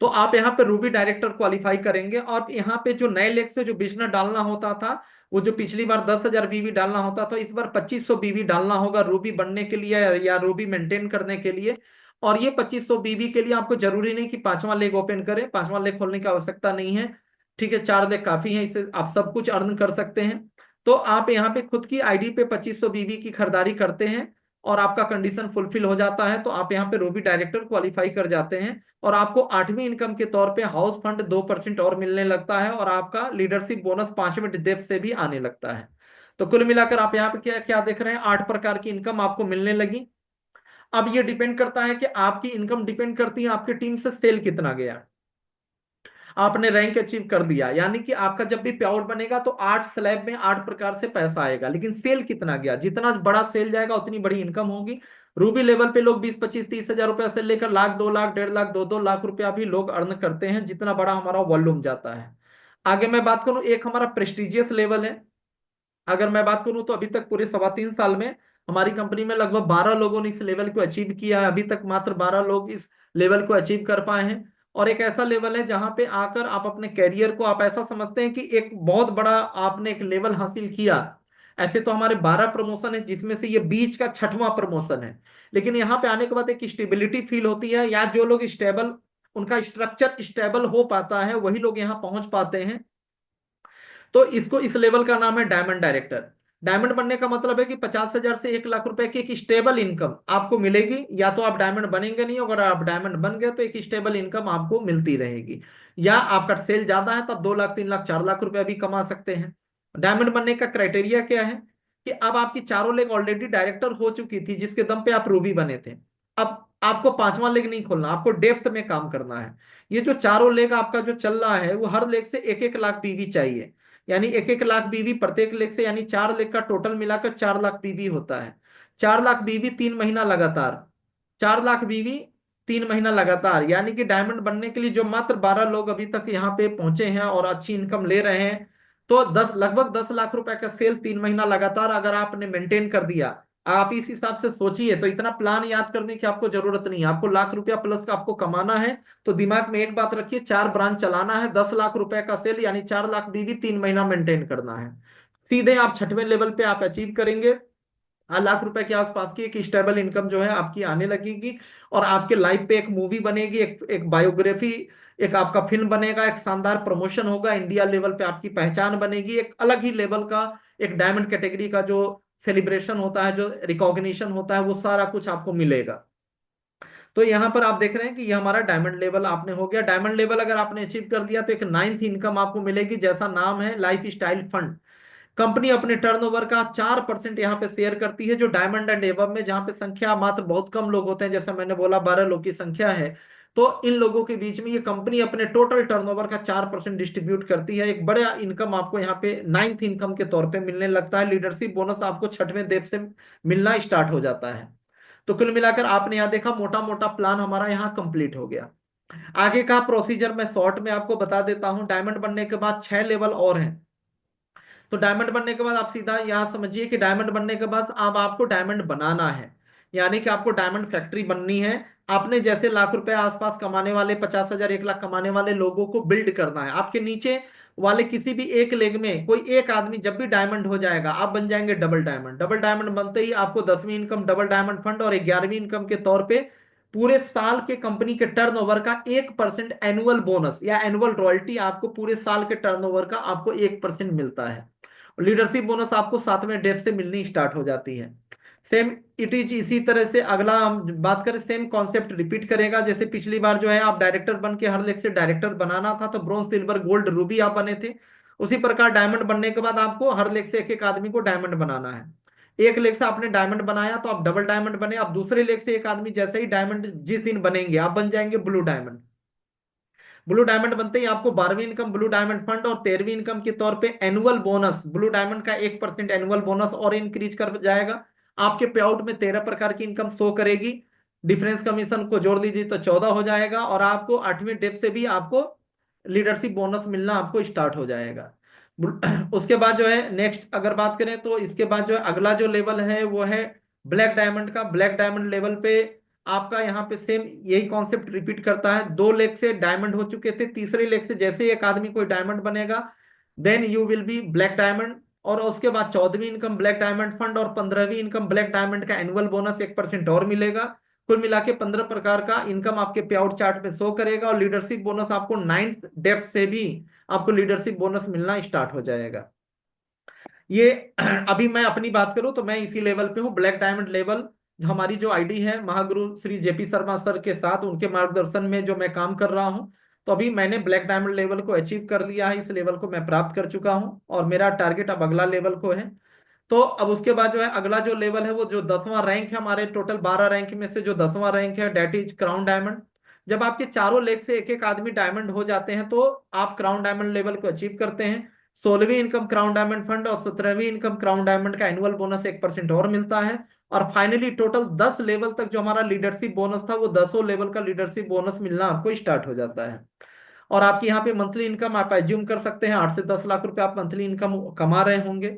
B: तो आप यहाँ पे रूबी डायरेक्टर क्वालिफाई करेंगे और यहाँ पे जो नए लेग से जो बिजनेस डालना होता था, वो जो पिछली बार 10,000 बीवी डालना होता था, इस बार 2500 बीवी डालना होगा रूबी बनने के लिए या रूबी मेंटेन करने के लिए। और ये 2500 बीवी के लिए आपको जरूरी नहीं कि 5वां लेग ओपन करें, 5वां लेग खोलने की आवश्यकता नहीं है। ठीक है, 4 लेग काफी है, इससे आप सब कुछ अर्न कर सकते हैं। तो आप यहाँ पे खुद की आईडी पे 2500 बीवी की खरीदारी करते हैं और आपका कंडीशन फुलफिल हो जाता है तो आप यहाँ पे रूबी डायरेक्टर क्वालिफाई कर जाते हैं। और आपको 8वीं इनकम के तौर पे हाउस फंड 2% और मिलने लगता है और आपका लीडरशिप बोनस 5वें डेप्थ से भी आने लगता है। तो कुल मिलाकर आप यहाँ पे क्या क्या देख रहे हैं, 8 प्रकार की इनकम आपको मिलने लगी। अब ये डिपेंड करता है कि आपकी इनकम डिपेंड करती है आपकी टीम से सेल कितना गया। आपने रैंक अचीव कर दिया, यानी कि आपका जब भी पे आउट बनेगा तो 8 स्लैब में 8 प्रकार से पैसा आएगा, लेकिन सेल कितना गया, जितना बड़ा सेल जाएगा उतनी बड़ी इनकम होगी। रूबी लेवल पे लोग 20-25-30 हजार रुपया से लेकर लाख, 2 लाख, 1.5 लाख, 2-2 लाख रुपया भी लोग अर्न करते हैं, जितना बड़ा हमारा वॉल्यूम जाता है। आगे मैं बात करूं, एक हमारा प्रेस्टिजियस लेवल है। अगर मैं बात करूं तो अभी तक पूरे 3.25 साल में हमारी कंपनी में लगभग 12 लोगों ने इस लेवल को अचीव किया है। अभी तक मात्र 12 लोग इस लेवल को अचीव कर पाए हैं। और एक ऐसा लेवल है जहां पे आकर आप अपने कैरियर को आप ऐसा समझते हैं कि एक बहुत बड़ा आपने एक लेवल हासिल किया, ऐसे तो हमारे 12 प्रमोशन है, जिसमें से ये बीच का छठवां प्रमोशन है। लेकिन यहाँ पे आने के बाद एक स्टेबिलिटी फील होती है, या जो लोग स्टेबल, उनका स्ट्रक्चर स्टेबल हो पाता है, वही लोग यहाँ पहुंच पाते हैं। तो इसको, इस लेवल का नाम है डायमंड डायरेक्टर। डायमंड बनने का मतलब है कि 50,000 से 1 लाख रुपए की एक स्टेबल इनकम आपको मिलेगी। या तो आप डायमंड बनेंगे नहीं, अगर आप डायमंड बन गए तो एक स्टेबल इनकम आपको मिलती रहेगी। या आपका सेल ज्यादा है तब 2 लाख, 3 लाख, 4 लाख रुपए भी कमा सकते हैं। डायमंड बनने का क्राइटेरिया क्या है कि अब आपकी चारों लेग ऑलरेडी डायरेक्टर हो चुकी थी, जिसके दम पे आप रूबी बने थे। अब आपको पांचवा लेग नहीं खोलना, आपको डेप्थ में काम करना है। ये जो चारों लेग आपका जो चल रहा है, वो हर लेग से 1-1 लाख पीवी चाहिए। यानी 1-1 लाख बीवी प्रत्येक लेग से, यानी 4 लेग का टोटल मिलाकर 4 लाख बीवी होता है। 4 लाख बीवी 3 महीना लगातार, 4 लाख बीवी 3 महीना लगातार। यानी कि डायमंड बनने के लिए जो मात्र 12 लोग अभी तक यहाँ पे पहुंचे हैं और अच्छी इनकम ले रहे हैं, तो लगभग 10 लाख रुपए का सेल 3 महीना लगातार अगर आपने मेंटेन कर दिया। आप इस हिसाब से सोचिए, तो इतना प्लान याद करने की आपको जरूरत नहीं है। आपको लाख रुपया प्लस का आपको कमाना है, तो दिमाग में एक बात रखिए, 4 ब्रांच चलाना है, 10 लाख रुपए का सेल, यानी 4 लाख बीवी 3 महीना मेंटेन करना है। सीधे आप छठवें लेवल पे आप अचीव करेंगे। 1 लाख रुपए के आसपास की एक स्टेबल इनकम जो है आपकी आने लगेगी। और आपके लाइफ पे एक मूवी बनेगी, एक बायोग्राफी, एक आपका फिल्म बनेगा, एक शानदार प्रमोशन होगा, इंडिया लेवल पे आपकी पहचान बनेगी, एक अलग ही लेवल का, एक डायमंड कैटेगरी का जो सेलिब्रेशन होता है, जो रिकॉग्निशन होता है, वो सारा कुछ आपको मिलेगा। तो यहाँ पर आप देख रहे हैं कि ये हमारा डायमंड लेवल आपने हो गया। डायमंड लेवल अगर आपने अचीव कर दिया तो एक नाइन्थ इनकम आपको मिलेगी, जैसा नाम है, लाइफ स्टाइल फंड। कंपनी अपने टर्नओवर का 4% यहाँ पे शेयर करती है, जो डायमंड एंड एबव में, जहां पे संख्या मात्र बहुत कम लोग होते हैं, जैसे मैंने बोला 12 लोग की संख्या है। तो इन लोगों के बीच में ये कंपनी अपने टोटल टर्नओवर का 4% डिस्ट्रीब्यूट करती है। एक बड़ा इनकम आपको यहाँ पे नाइन्थ इनकम के तौर पे मिलने लगता है। लीडरशिप बोनस आपको छठवें देव से मिलना स्टार्ट हो जाता है। तो कुल मिलाकर आपने यहाँ देखा, मोटा मोटा प्लान हमारा यहाँ कंप्लीट हो गया। आगे का प्रोसीजर मैं शॉर्ट में आपको बता देता हूँ। डायमंड बनने के बाद 6 लेवल और हैं। तो डायमंड बनने के बाद आप सीधा यहाँ समझिए कि डायमंड बनने के बाद अब आपको डायमंड बनाना है, यानी कि आपको डायमंड फैक्ट्री बननी है। आपने जैसे लाख रुपए आसपास कमाने वाले, 50,000, 1 लाख कमाने वाले लोगों को बिल्ड करना है। आपके नीचे वाले किसी भी एक लेग में कोई एक आदमी जब भी डायमंड हो जाएगा, आप बन जाएंगे डबल डायमंड। डबल डायमंड बनते ही आपको 10वीं इनकम डबल डायमंड फंड और 11वीं इनकम के तौर पे पूरे साल के कंपनी के टर्नओवर का 1% एनुअल बोनस या एनुअल रॉयल्टी, आपको पूरे साल के टर्नओवर का आपको 1% मिलता है। लीडरशिप बोनस आपको 7वें डेट से मिलनी स्टार्ट हो जाती है। सेम इट इज, इसी तरह से अगला हम बात करें, सेम कॉन्सेप्ट रिपीट करेगा। जैसे पिछली बार जो है आप डायरेक्टर बन के हर लेग से डायरेक्टर बनाना था, तो ब्रॉन्ज, सिल्वर, गोल्ड, रूबी आप बने थे। उसी प्रकार डायमंड बनने के बाद आपको हर लेग से एक एक आदमी को डायमंड बनाना है। एक लेग से आपने डायमंड बनाया तो आप डबल डायमंड बने। अब दूसरे लेग से एक आदमी जैसे ही डायमंड जिस दिन बनेंगे, आप बन जाएंगे ब्लू डायमंड। ब्लू डायमंड बनते ही आपको 12वीं इनकम ब्लू डायमंड फंड और 13वीं इनकम के तौर पे एनुअल बोनस, ब्लू डायमंड का 1% एनुअल बोनस और इंक्रीज कर जाएगा। आपके पे आउट में 13 प्रकार की इनकम शो करेगी। डिफरेंस कमीशन को जोड़ लीजिए तो 14 हो जाएगा। और आपको 8वीं डेप से भी आपको लीडरशिप बोनस मिलना आपको स्टार्ट हो जाएगा। उसके बाद जो है नेक्स्ट अगर बात करें, तो इसके बाद जो है अगला जो लेवल है वो है ब्लैक डायमंड का। ब्लैक डायमंड लेवल पे आपका यहाँ पे सेम यही कॉन्सेप्ट रिपीट करता है। 2 लेग से डायमंड हो चुके थे, तीसरे लेग से जैसे ही एक आदमी कोई डायमंड बनेगा, then you will be black diamond. और उसके बाद 14वीं इनकम ब्लैक डायमंड फंड और 15वीं इनकम ब्लैक डायमंड का एनुअल बोनस 1% और मिलेगा। कुल मिला के 15 प्रकार का इनकम आपके पे आउट चार्ट पे शो करेगा। और लीडरशिप बोनस आपको 9th डेप्थ से भी आपको लीडरशिप बोनस मिलना स्टार्ट हो जाएगा। ये अभी मैं अपनी बात करूं तो मैं इसी लेवल पे हूँ, ब्लैक डायमंड लेवल। हमारी जो आईडी है महागुरु श्री जेपी शर्मा सर के साथ, उनके मार्गदर्शन में जो मैं काम कर रहा हूँ, तो अभी मैंने ब्लैक डायमंड लेवल को अचीव कर लिया है। इस लेवल को मैं प्राप्त कर चुका हूँ और मेरा टारगेट अब अगला लेवल को है। तो अब उसके बाद जो है अगला जो लेवल है, वो जो 10वां रैंक है, हमारे टोटल 12 रैंक में से जो 10वां रैंक है, डेट इज क्राउन डायमंड। जब आपके चारों लेग से एक एक आदमी डायमंड हो जाते हैं, तो आप क्राउन डायमंड लेवल को अचीव करते हैं। 16वीं इनकम क्राउन डायमंड फंड और 17वीं इनकम क्राउन डायमंड का एनुअल बोनस 1% और मिलता है। और फाइनली टोटल 10 लेवल तक जो हमारा लीडरशिप बोनस था, वो 10 लेवल का लीडरशिप बोनस मिलना आपको स्टार्ट हो जाता है। और आपकी यहाँ पे मंथली इनकम आप एज्यूम कर सकते हैं 8 से 10 लाख रुपए आप मंथली इनकम कमा रहे होंगे।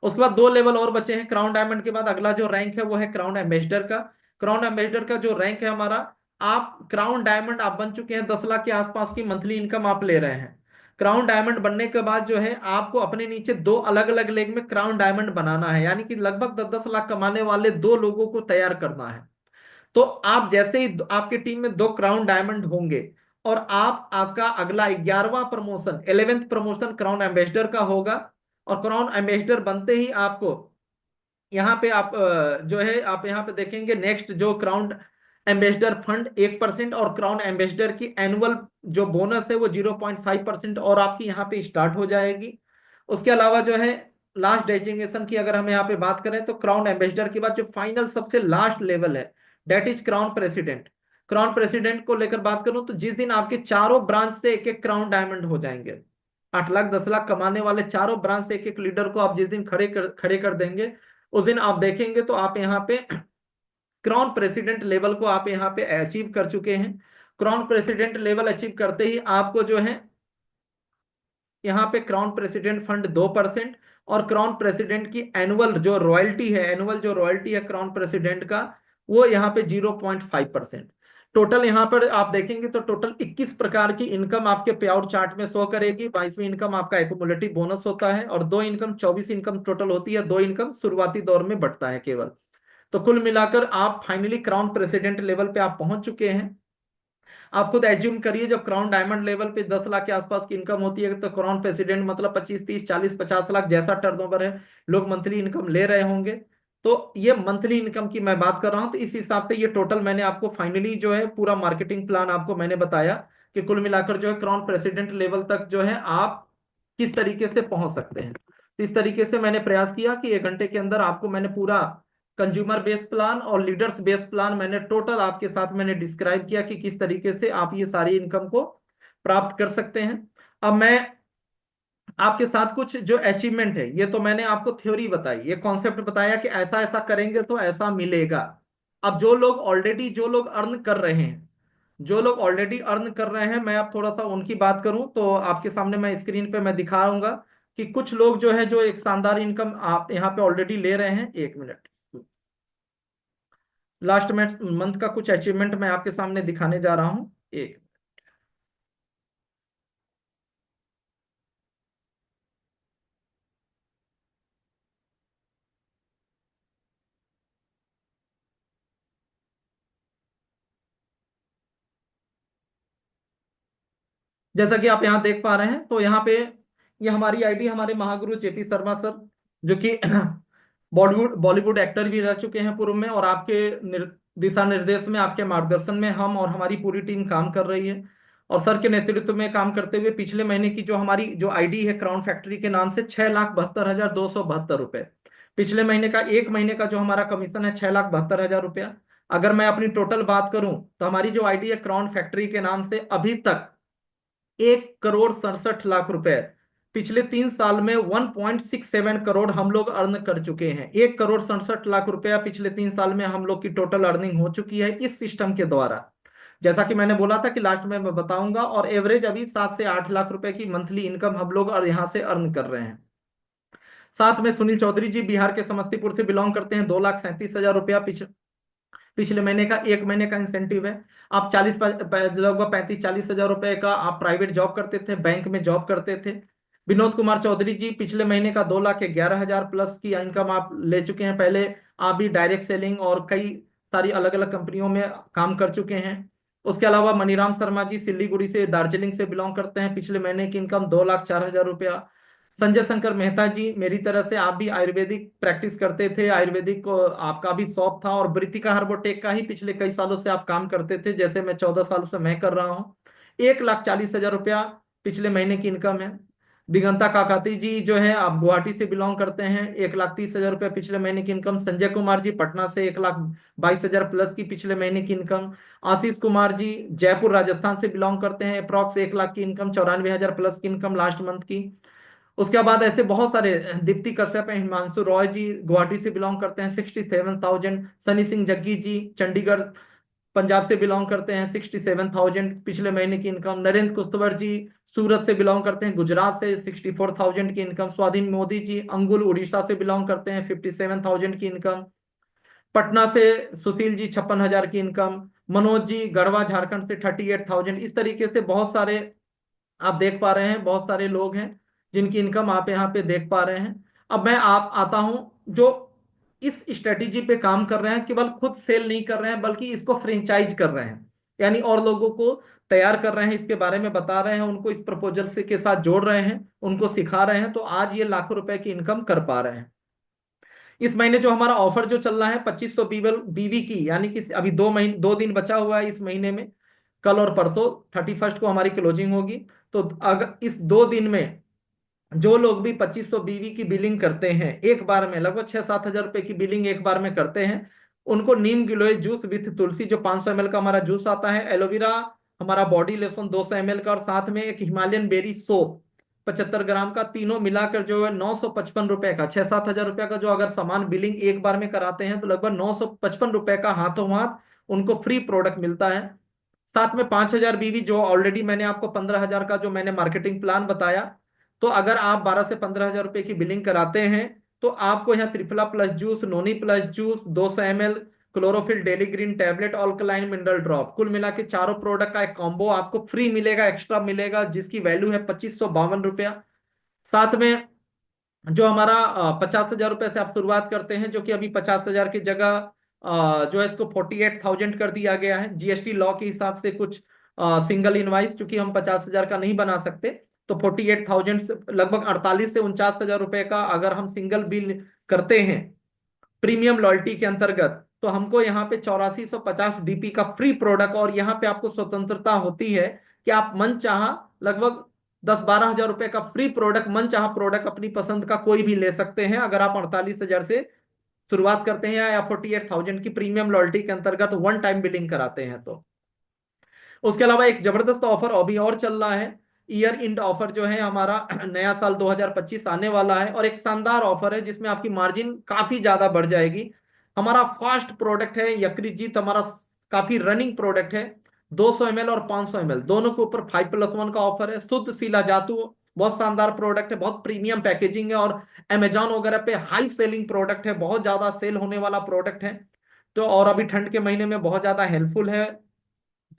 B: उसके बाद 2 लेवल और बचे हैं। क्राउन डायमंड के बाद अगला जो रैंक है वो है क्राउन एम्बेसडर का। क्राउन एम्बेसडर का जो रैंक है हमारा, आप क्राउन डायमंड आप बन चुके हैं, 10 लाख के आसपास की मंथली इनकम आप ले रहे हैं। क्राउन डायमंड बनने के बाद जो है आपको अपने नीचे दो अलग अलग लेग में क्राउन डायमंड बनाना है, यानी कि लगभग 10-10 लाख कमाने वाले दो लोगों को तैयार करना है। तो आप जैसे ही आपके टीम में दो क्राउन डायमंड होंगे और आपका अगला 11वां promotion, 11th promotion crown ambassador का होगा। और क्राउन एम्बेसडर बनते ही आपको यहाँ पे आप जो है आप यहाँ पे देखेंगे नेक्स्ट जो क्राउन एम्बेसडर फंड 1% और क्राउन एम्बेसडर की एनुअल जो बोनस है वो 0.5% और आपकी यहाँ पे स्टार्ट हो जाएगी। उसके अलावा जो है लास्ट डेजिग्नेशन की अगर हम यहाँ पे बात करें तो क्राउन एम्बेसडर के बाद जो फाइनल सबसे लास्ट लेवल है that is crown president. Crown president को लेकर बात करूं तो जिस दिन आपके चारों ब्रांच से एक एक क्राउन डायमंड हो जाएंगे, 8 लाख 10 लाख कमाने वाले चारों ब्रांच से एक एक लीडर को आप जिस दिन खड़े कर देंगे, उस दिन आप देखेंगे तो आप यहाँ पे क्रॉन प्रेसिडेंट लेवल को आप यहाँ पे अचीव कर चुके हैं। क्रॉन प्रेसिडेंट लेवल अचीव करते ही आपको जो है यहाँ पे क्राउन प्रेसिडेंट फंड 2% और क्राउन प्रेसिडेंट की एनुअल जो रॉयल्टी है क्राउन प्रेसिडेंट का वो यहाँ पे 0.5%। टोटल यहाँ पर आप देखेंगे तो टोटल 21 प्रकार की इनकम आपके पे आउट चार्ट में शो करेगी। 22वीं इनकम आपका एक्युमुलेटिव बोनस होता है और 24 इनकम टोटल होती है। 2 इनकम शुरुआती दौर में बढ़ता है केवल। तो कुल मिलाकर आप फाइनली क्राउन प्रेसिडेंट लेवल पे आप पहुंच चुके हैं। आप खुद एज्यूम करिए जब क्राउन डायमंड लेवल पे 10 लाख के आसपास की इनकम होती है तो क्राउन प्रेसिडेंट मतलब 25, 30, 40, 50 लाख जैसा टर्नओवर है लोग मंथली इनकम ले रहे होंगे। तो ये मंथली इनकम की मैं बात कर रहा हूं, तो इस हिसाब से ये टोटल मैंने आपको फाइनली जो है पूरा मार्केटिंग प्लान आपको मैंने बताया कि कुल मिलाकर जो है क्राउन प्रेसिडेंट लेवल तक जो है आप किस तरीके से पहुंच सकते हैं। तो इस तरीके से मैंने प्रयास किया कि 1 घंटे के अंदर आपको मैंने पूरा कंज्यूमर बेस प्लान और लीडर्स बेस प्लान मैंने टोटल आपके साथ मैंने डिस्क्राइब किया कि किस तरीके से आप ये सारी इनकम को प्राप्त कर सकते हैं। अब मैं आपके साथ कुछ जो अचीवमेंट है, ये तो मैंने आपको थ्योरी बताई, ये कॉन्सेप्ट बताया कि ऐसा ऐसा करेंगे तो ऐसा मिलेगा। अब जो लोग अर्न कर रहे हैं, जो लोग ऑलरेडी अर्न कर रहे हैं, मैं अब थोड़ा सा उनकी बात करूं तो आपके सामने मैं स्क्रीन पे मैं दिखाऊंगा कि कुछ लोग जो है जो एक शानदार इनकम आप यहाँ पे ऑलरेडी ले रहे हैं। 1 मिनट, लास्ट मंथ का कुछ अचीवमेंट मैं आपके सामने दिखाने जा रहा हूं। एक जैसा कि आप यहाँ देख पा रहे हैं तो यहाँ पे ये हमारी आईडी हमारे महागुरु जेपी शर्मा सर, जो कि बॉलीवुड एक्टर भी रह चुके हैं पूर्व में, और आपके दिशा निर्देश में आपके मार्गदर्शन में हम और हमारी पूरी टीम काम कर रही है। और सर के नेतृत्व में काम करते हुए पिछले महीने की जो हमारी जो आईडी है क्राउन फैक्ट्री के नाम से 6,72,272 रुपए, पिछले महीने का 1 महीने का जो हमारा कमीशन है 6,72,000 रुपया। अगर मैं अपनी टोटल बात करूं तो हमारी जो आईडी है क्राउन फैक्ट्री के नाम से अभी तक 1,67,00,000 रुपए, पिछले 3 साल में 1.67 करोड़ हम लोग अर्न कर चुके हैं। 1,67,00,000 रुपया पिछले 3 साल में हम लोग की टोटल अर्निंग हो चुकी है इस सिस्टम के द्वारा। जैसा कि मैंने बोला था कि लास्ट में मैं बताऊंगा, और एवरेज अभी 7 से 8 लाख रुपए की मंथली इनकम हम लोग और यहाँ से अर्न कर रहे हैं। साथ में सुनील चौधरी जी बिहार के समस्तीपुर से बिलोंग करते हैं, 2,37,000 रुपया पिछले महीने का 1 महीने का इंसेंटिव है। आप लगभग 35-40 हजार रुपए का आप प्राइवेट जॉब करते थे, बैंक में जॉब करते थे। विनोद कुमार चौधरी जी पिछले महीने का 2,11,000 प्लस की इनकम आप ले चुके हैं। पहले आप भी डायरेक्ट सेलिंग और कई सारी अलग अलग कंपनियों में काम कर चुके हैं। उसके अलावा मनीराम शर्मा जी सिलीगुड़ी से दार्जिलिंग से बिलोंग करते हैं, पिछले महीने की इनकम 2,04,000 रुपया। संजय शंकर मेहता जी मेरी तरह से आप भी आयुर्वेदिक प्रैक्टिस करते थे, आयुर्वेदिक को आपका भी शॉप था, और वृत्तिका हर्बोटेक का ही पिछले कई सालों से आप काम करते थे, जैसे मैं 14 साल से मैं कर रहा हूँ। 1,40,000 रुपया पिछले महीने की इनकम है। दिगंता काकाती जी जो है आप गुवाहाटी से बिलोंग करते हैं, 1,30,000 रुपया पिछले महीने की इनकम। संजय कुमार जी पटना से 1,22,000 प्लस की पिछले महीने की इनकम। आशीष कुमार जी जयपुर राजस्थान से बिलोंग करते हैं, अप्रॉक्स 1 लाख की इनकम, 94,000 प्लस की इनकम लास्ट मंथ की। उसके बाद ऐसे बहुत सारे, दीप्ति कश्यप है, हिमांशु रॉय जी गुवाहाटी से बिलोंग करते हैं, 67,000। सनी सिंह जग्गी जी चंडीगढ़ पंजाब से बिलोंग करते हैं, 67,000 पिछले महीने की इनकम। नरेंद्र कुश्तवर जी सूरत से बिलोंग करते हैं, गुजरात से 64,000 की इनकम। स्वाधीन मोदी जी अंगुल उड़ीसा से बिलोंग करते हैं, 57,000 की इनकम। पटना से सुशील जी 56,000 की इनकम। मनोज जी गढ़वा झारखंड से 38,000। इस तरीके से बहुत सारे आप देख पा रहे हैं बहुत सारे लोग हैं जिनकी इनकम आप यहाँ पे देख पा रहे हैं। अब मैं आप आता हूं जो इस स्ट्रेटेजी पे काम कर रहे हैं, केवल खुद सेल नहीं कर रहे हैं बल्कि इसको फ्रेंचाइज कर रहे हैं, यानी और लोगों को तैयार कर रहे हैं, इसके बारे में बता रहे हैं, उनको इस प्रपोजल से के साथ जोड़ रहे हैं, उनको सिखा रहे हैं, तो आज ये लाखों रुपए की इनकम कर पा रहे हैं। इस महीने जो हमारा ऑफर जो चल रहा है 2500 बीवी की, यानी कि अभी 2 महीने 2 दिन बचा हुआ है इस महीने में, कल और परसों 31 को हमारी क्लोजिंग होगी। तो अगर इस 2 दिन में जो लोग भी 2500 बीवी की बिलिंग करते हैं एक बार में, लगभग 6-7 हजार रुपए की बिलिंग एक बार में करते हैं, उनको नीम गिलोय जूस विथ तुलसी जो 500 ml का हमारा जूस आता है, एलोवेरा हमारा बॉडी लोशन 200 ml का, और साथ में एक हिमालयन बेरी सोप 75 ग्राम का, तीनों मिलाकर जो है 955 रुपए का, 6-7 हजार रुपए का जो अगर सामान बिलिंग एक बार में कराते हैं तो लगभग 955 रुपए का हाथों हाथ उनको फ्री प्रोडक्ट मिलता है। साथ में 5 हजार बीवी जो ऑलरेडी मैंने आपको 15 हजार का जो मैंने मार्केटिंग प्लान बताया, तो अगर आप 12 से 15 हजार रुपए की बिलिंग कराते हैं तो आपको यहाँ triphala plus juice, noni plus juice, 200 ml chlorophyll daily green tablet, alkaline mineral drop, कुल मिला के चारों प्रोडक्ट का एक कॉम्बो आपको फ्री मिलेगा, एक्स्ट्रा मिलेगा, जिसकी वैल्यू है 2552 रुपया। साथ में जो हमारा 50 हजार रुपए से आप शुरुआत करते हैं, जो कि अभी 50 हजार की जगह जो है इसको 48,000 कर दिया गया है जीएसटी लॉ के हिसाब से। कुछ सिंगल इनवाइस चूंकि हम 50 हजार का नहीं बना सकते, तो 48,000 से लगभग 48 से 49 हजार रुपए का अगर हम सिंगल बिल करते हैं प्रीमियम लॉयल्टी के अंतर्गत, तो हमको यहाँ पे 8450 डीपी का फ्री प्रोडक्ट, और यहाँ पे आपको स्वतंत्रता होती है कि आप मन चाह लगभग 10-12 हजार रुपए का फ्री प्रोडक्ट, मन चाह प्रोडक्ट अपनी पसंद का कोई भी ले सकते हैं अगर आप 48 हजार से शुरुआत करते हैं या 48,000 की प्रीमियम लॉयल्टी के अंतर्गत वन टाइम बिलिंग कराते हैं तो। उसके अलावा एक जबरदस्त ऑफर अभी और चल रहा है, ईयर इंड ऑफर जो है हमारा, नया साल 2025 आने वाला है और एक शानदार ऑफर है जिसमें आपकी मार्जिन काफी ज्यादा बढ़ जाएगी। हमारा फास्ट प्रोडक्ट है यकृत, हमारा काफी रनिंग प्रोडक्ट है, 200 ml और 500 ml दोनों के ऊपर 5+1 का ऑफर है। शुद्ध सीला जातु, बहुत शानदार प्रोडक्ट है, बहुत प्रीमियम पैकेजिंग है और अमेजॉन वगैरह पे हाई सेलिंग प्रोडक्ट है, बहुत ज्यादा सेल होने वाला प्रोडक्ट है। तो और अभी ठंड के महीने में बहुत ज्यादा हेल्पफुल है।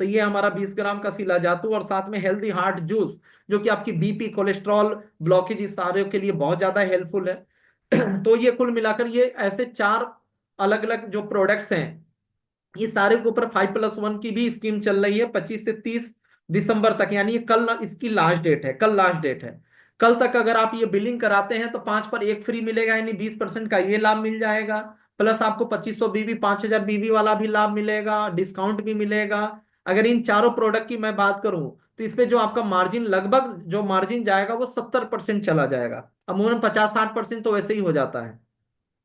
B: तो ये हमारा 20 ग्राम का सिला जातू, और साथ में हेल्दी हार्ट जूस जो कि आपकी बीपी, कोलेस्ट्रॉल, ब्लॉकेज, इस सारे के लिए बहुत ज्यादा हेल्पफुल है। तो ये कुल मिलाकर ये ऐसे 4 अलग अलग जो प्रोडक्ट्स हैं, ये सारे के ऊपर 5+1 की भी स्कीम चल रही है 25 से 30 दिसंबर तक, यानी ये कल इसकी लास्ट डेट है, कल लास्ट डेट है। कल तक अगर आप ये बिलिंग कराते हैं तो 5 पर 1 फ्री मिलेगा, यानी 20% का ये लाभ मिल जाएगा, प्लस आपको 2500 बीवी 5000 बीवी वाला भी लाभ मिलेगा, डिस्काउंट भी मिलेगा। अगर इन चारों प्रोडक्ट की मैं बात करूं तो इसपे जो आपका मार्जिन, लगभग जो मार्जिन जाएगा वो 70% चला जाएगा। अमूमन 50-60% तो वैसे ही हो जाता है,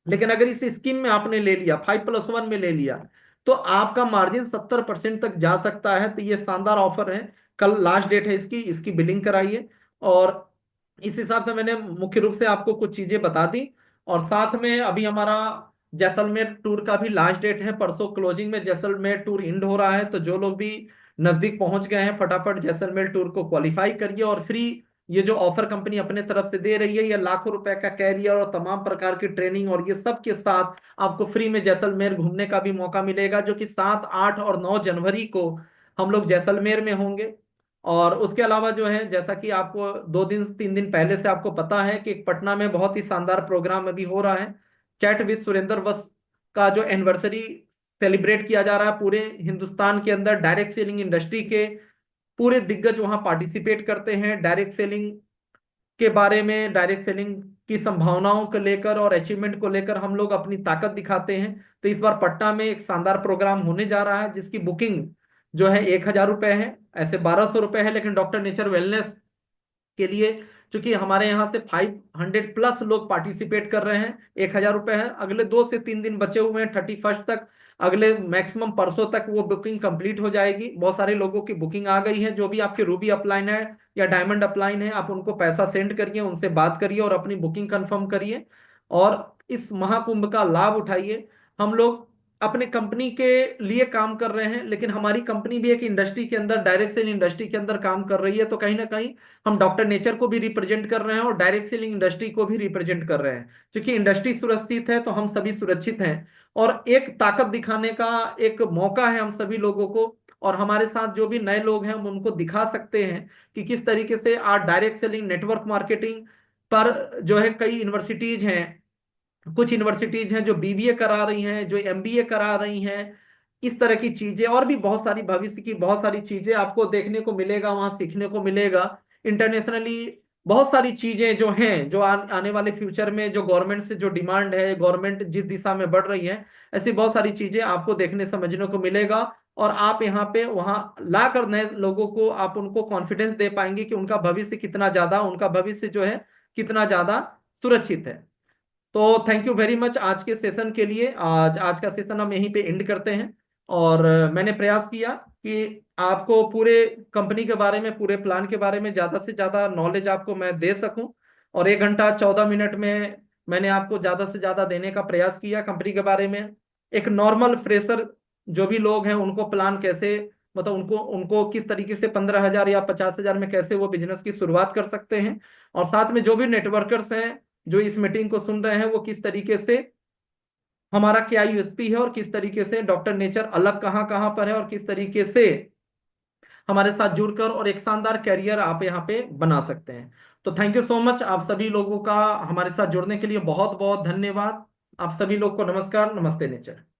B: लेकिन अगर इस स्कीम में आपने ले लिया, 5+1 में ले लिया, तो आपका मार्जिन 70% तक जा सकता है। तो ये शानदार ऑफर है, कल लास्ट डेट है इसकी, इसकी बिलिंग कराइए। और इस हिसाब से मैंने मुख्य रूप से आपको कुछ चीजें बता दी। और साथ में अभी हमारा जैसलमेर टूर का भी लास्ट डेट है, परसों क्लोजिंग में जैसलमेर टूर एंड हो रहा है। तो जो लोग भी नजदीक पहुंच गए हैं, फटाफट जैसलमेर टूर को क्वालिफाई करिए, और फ्री ये जो ऑफर कंपनी अपने तरफ से दे रही है, ये लाखों रुपए का कैरियर और तमाम प्रकार की ट्रेनिंग और ये सब के साथ आपको फ्री में जैसलमेर घूमने का भी मौका मिलेगा, जो कि 7, 8 और 9 जनवरी को हम लोग जैसलमेर में होंगे। और उसके अलावा जो है, जैसा कि आपको 2 दिन 3 दिन पहले से आपको पता है कि एक पटना में बहुत ही शानदार प्रोग्राम अभी हो रहा है, चैट विद सुरेंद्र वस का जो एनिवर्सरी सेलिब्रेट किया जा रहा है पूरे हिंदुस्तान के अंदर। डायरेक्ट सेलिंग इंडस्ट्री के पूरे दिग्गज वहां पार्टिसिपेट करते हैं, डायरेक्ट सेलिंग के बारे में, डायरेक्ट सेलिंग की संभावनाओं को लेकर और अचीवमेंट को लेकर हम लोग अपनी ताकत दिखाते हैं। तो इस बार पटना में एक शानदार प्रोग्राम होने जा रहा है, जिसकी बुकिंग जो है 1,000 रुपए है, ऐसे 1,200 रुपए है, लेकिन डॉक्टर नेचर वेलनेस के लिए चूंकि हमारे यहाँ से 500+ लोग पार्टिसिपेट कर रहे हैं, 1,000 रुपए है। अगले 2 से 3 दिन बचे हुए हैं 31 तक, अगले मैक्सिमम परसों तक वो बुकिंग कंप्लीट हो जाएगी। बहुत सारे लोगों की बुकिंग आ गई है, जो भी आपके रूबी अपलाइन है या डायमंड अपलाइन है, आप उनको पैसा सेंड करिए, उनसे बात करिए और अपनी बुकिंग कंफर्म करिए, और इस महाकुंभ का लाभ उठाइए। हम लोग अपने कंपनी के लिए काम कर रहे हैं, लेकिन हमारी कंपनी भी एक इंडस्ट्री के अंदर, डायरेक्ट सेल इंडस्ट्री के अंदर काम कर रही है, तो कहीं ना कहीं हम डॉक्टर नेचर को भी रिप्रेजेंट कर रहे हैं और डायरेक्ट सेलिंग इंडस्ट्री को भी रिप्रेजेंट कर रहे हैं। क्योंकि इंडस्ट्री सुरक्षित है तो हम सभी सुरक्षित हैं, और एक ताकत दिखाने का एक मौका है हम सभी लोगों को। और हमारे साथ जो भी नए लोग हैं हम उनको दिखा सकते हैं कि किस तरीके से आज डायरेक्ट सेलिंग, नेटवर्क मार्केटिंग पर जो है कई यूनिवर्सिटीज हैं, कुछ यूनिवर्सिटीज हैं जो बीबीए करा रही हैं, जो एमबीए करा रही हैं। इस तरह की चीजें और भी बहुत सारी, भविष्य की बहुत सारी चीजें आपको देखने को मिलेगा, वहां सीखने को मिलेगा। इंटरनेशनली बहुत सारी चीजें जो हैं, जो आने वाले फ्यूचर में जो गवर्नमेंट से जो डिमांड है, गवर्नमेंट जिस दिशा में बढ़ रही है, ऐसी बहुत सारी चीजें आपको देखने समझने को मिलेगा। और आप यहाँ पे वहां ला कर नए लोगों को आप उनको कॉन्फिडेंस दे पाएंगे कि उनका भविष्य कितना ज्यादा, उनका भविष्य जो है कितना ज्यादा सुरक्षित है। तो थैंक यू वेरी मच आज के सेशन के लिए। आज आज का सेशन हम यहीं पे एंड करते हैं। और मैंने प्रयास किया कि आपको पूरे कंपनी के बारे में, पूरे प्लान के बारे में ज्यादा से ज्यादा नॉलेज आपको मैं दे सकूं। और 1 घंटा 14 मिनट में मैंने आपको ज्यादा से ज्यादा देने का प्रयास किया कंपनी के बारे में। एक नॉर्मल फ्रेशर जो भी लोग हैं उनको प्लान कैसे, मतलब उनको उनको किस तरीके से 15,000 या 50,000 में कैसे वो बिजनेस की शुरुआत कर सकते हैं। और साथ में जो भी नेटवर्कर्स हैं जो इस मीटिंग को सुन रहे हैं, वो किस तरीके से हमारा क्या यूएसपी है और किस तरीके से डॉक्टर नेचर अलग कहाँ कहाँ पर है, और किस तरीके से हमारे साथ जुड़कर और एक शानदार कैरियर आप यहाँ पे बना सकते हैं। तो थैंक यू सो मच आप सभी लोगों का हमारे साथ जुड़ने के लिए बहुत बहुत धन्यवाद। आप सभी लोग को नमस्कार, नमस्ते नेचर।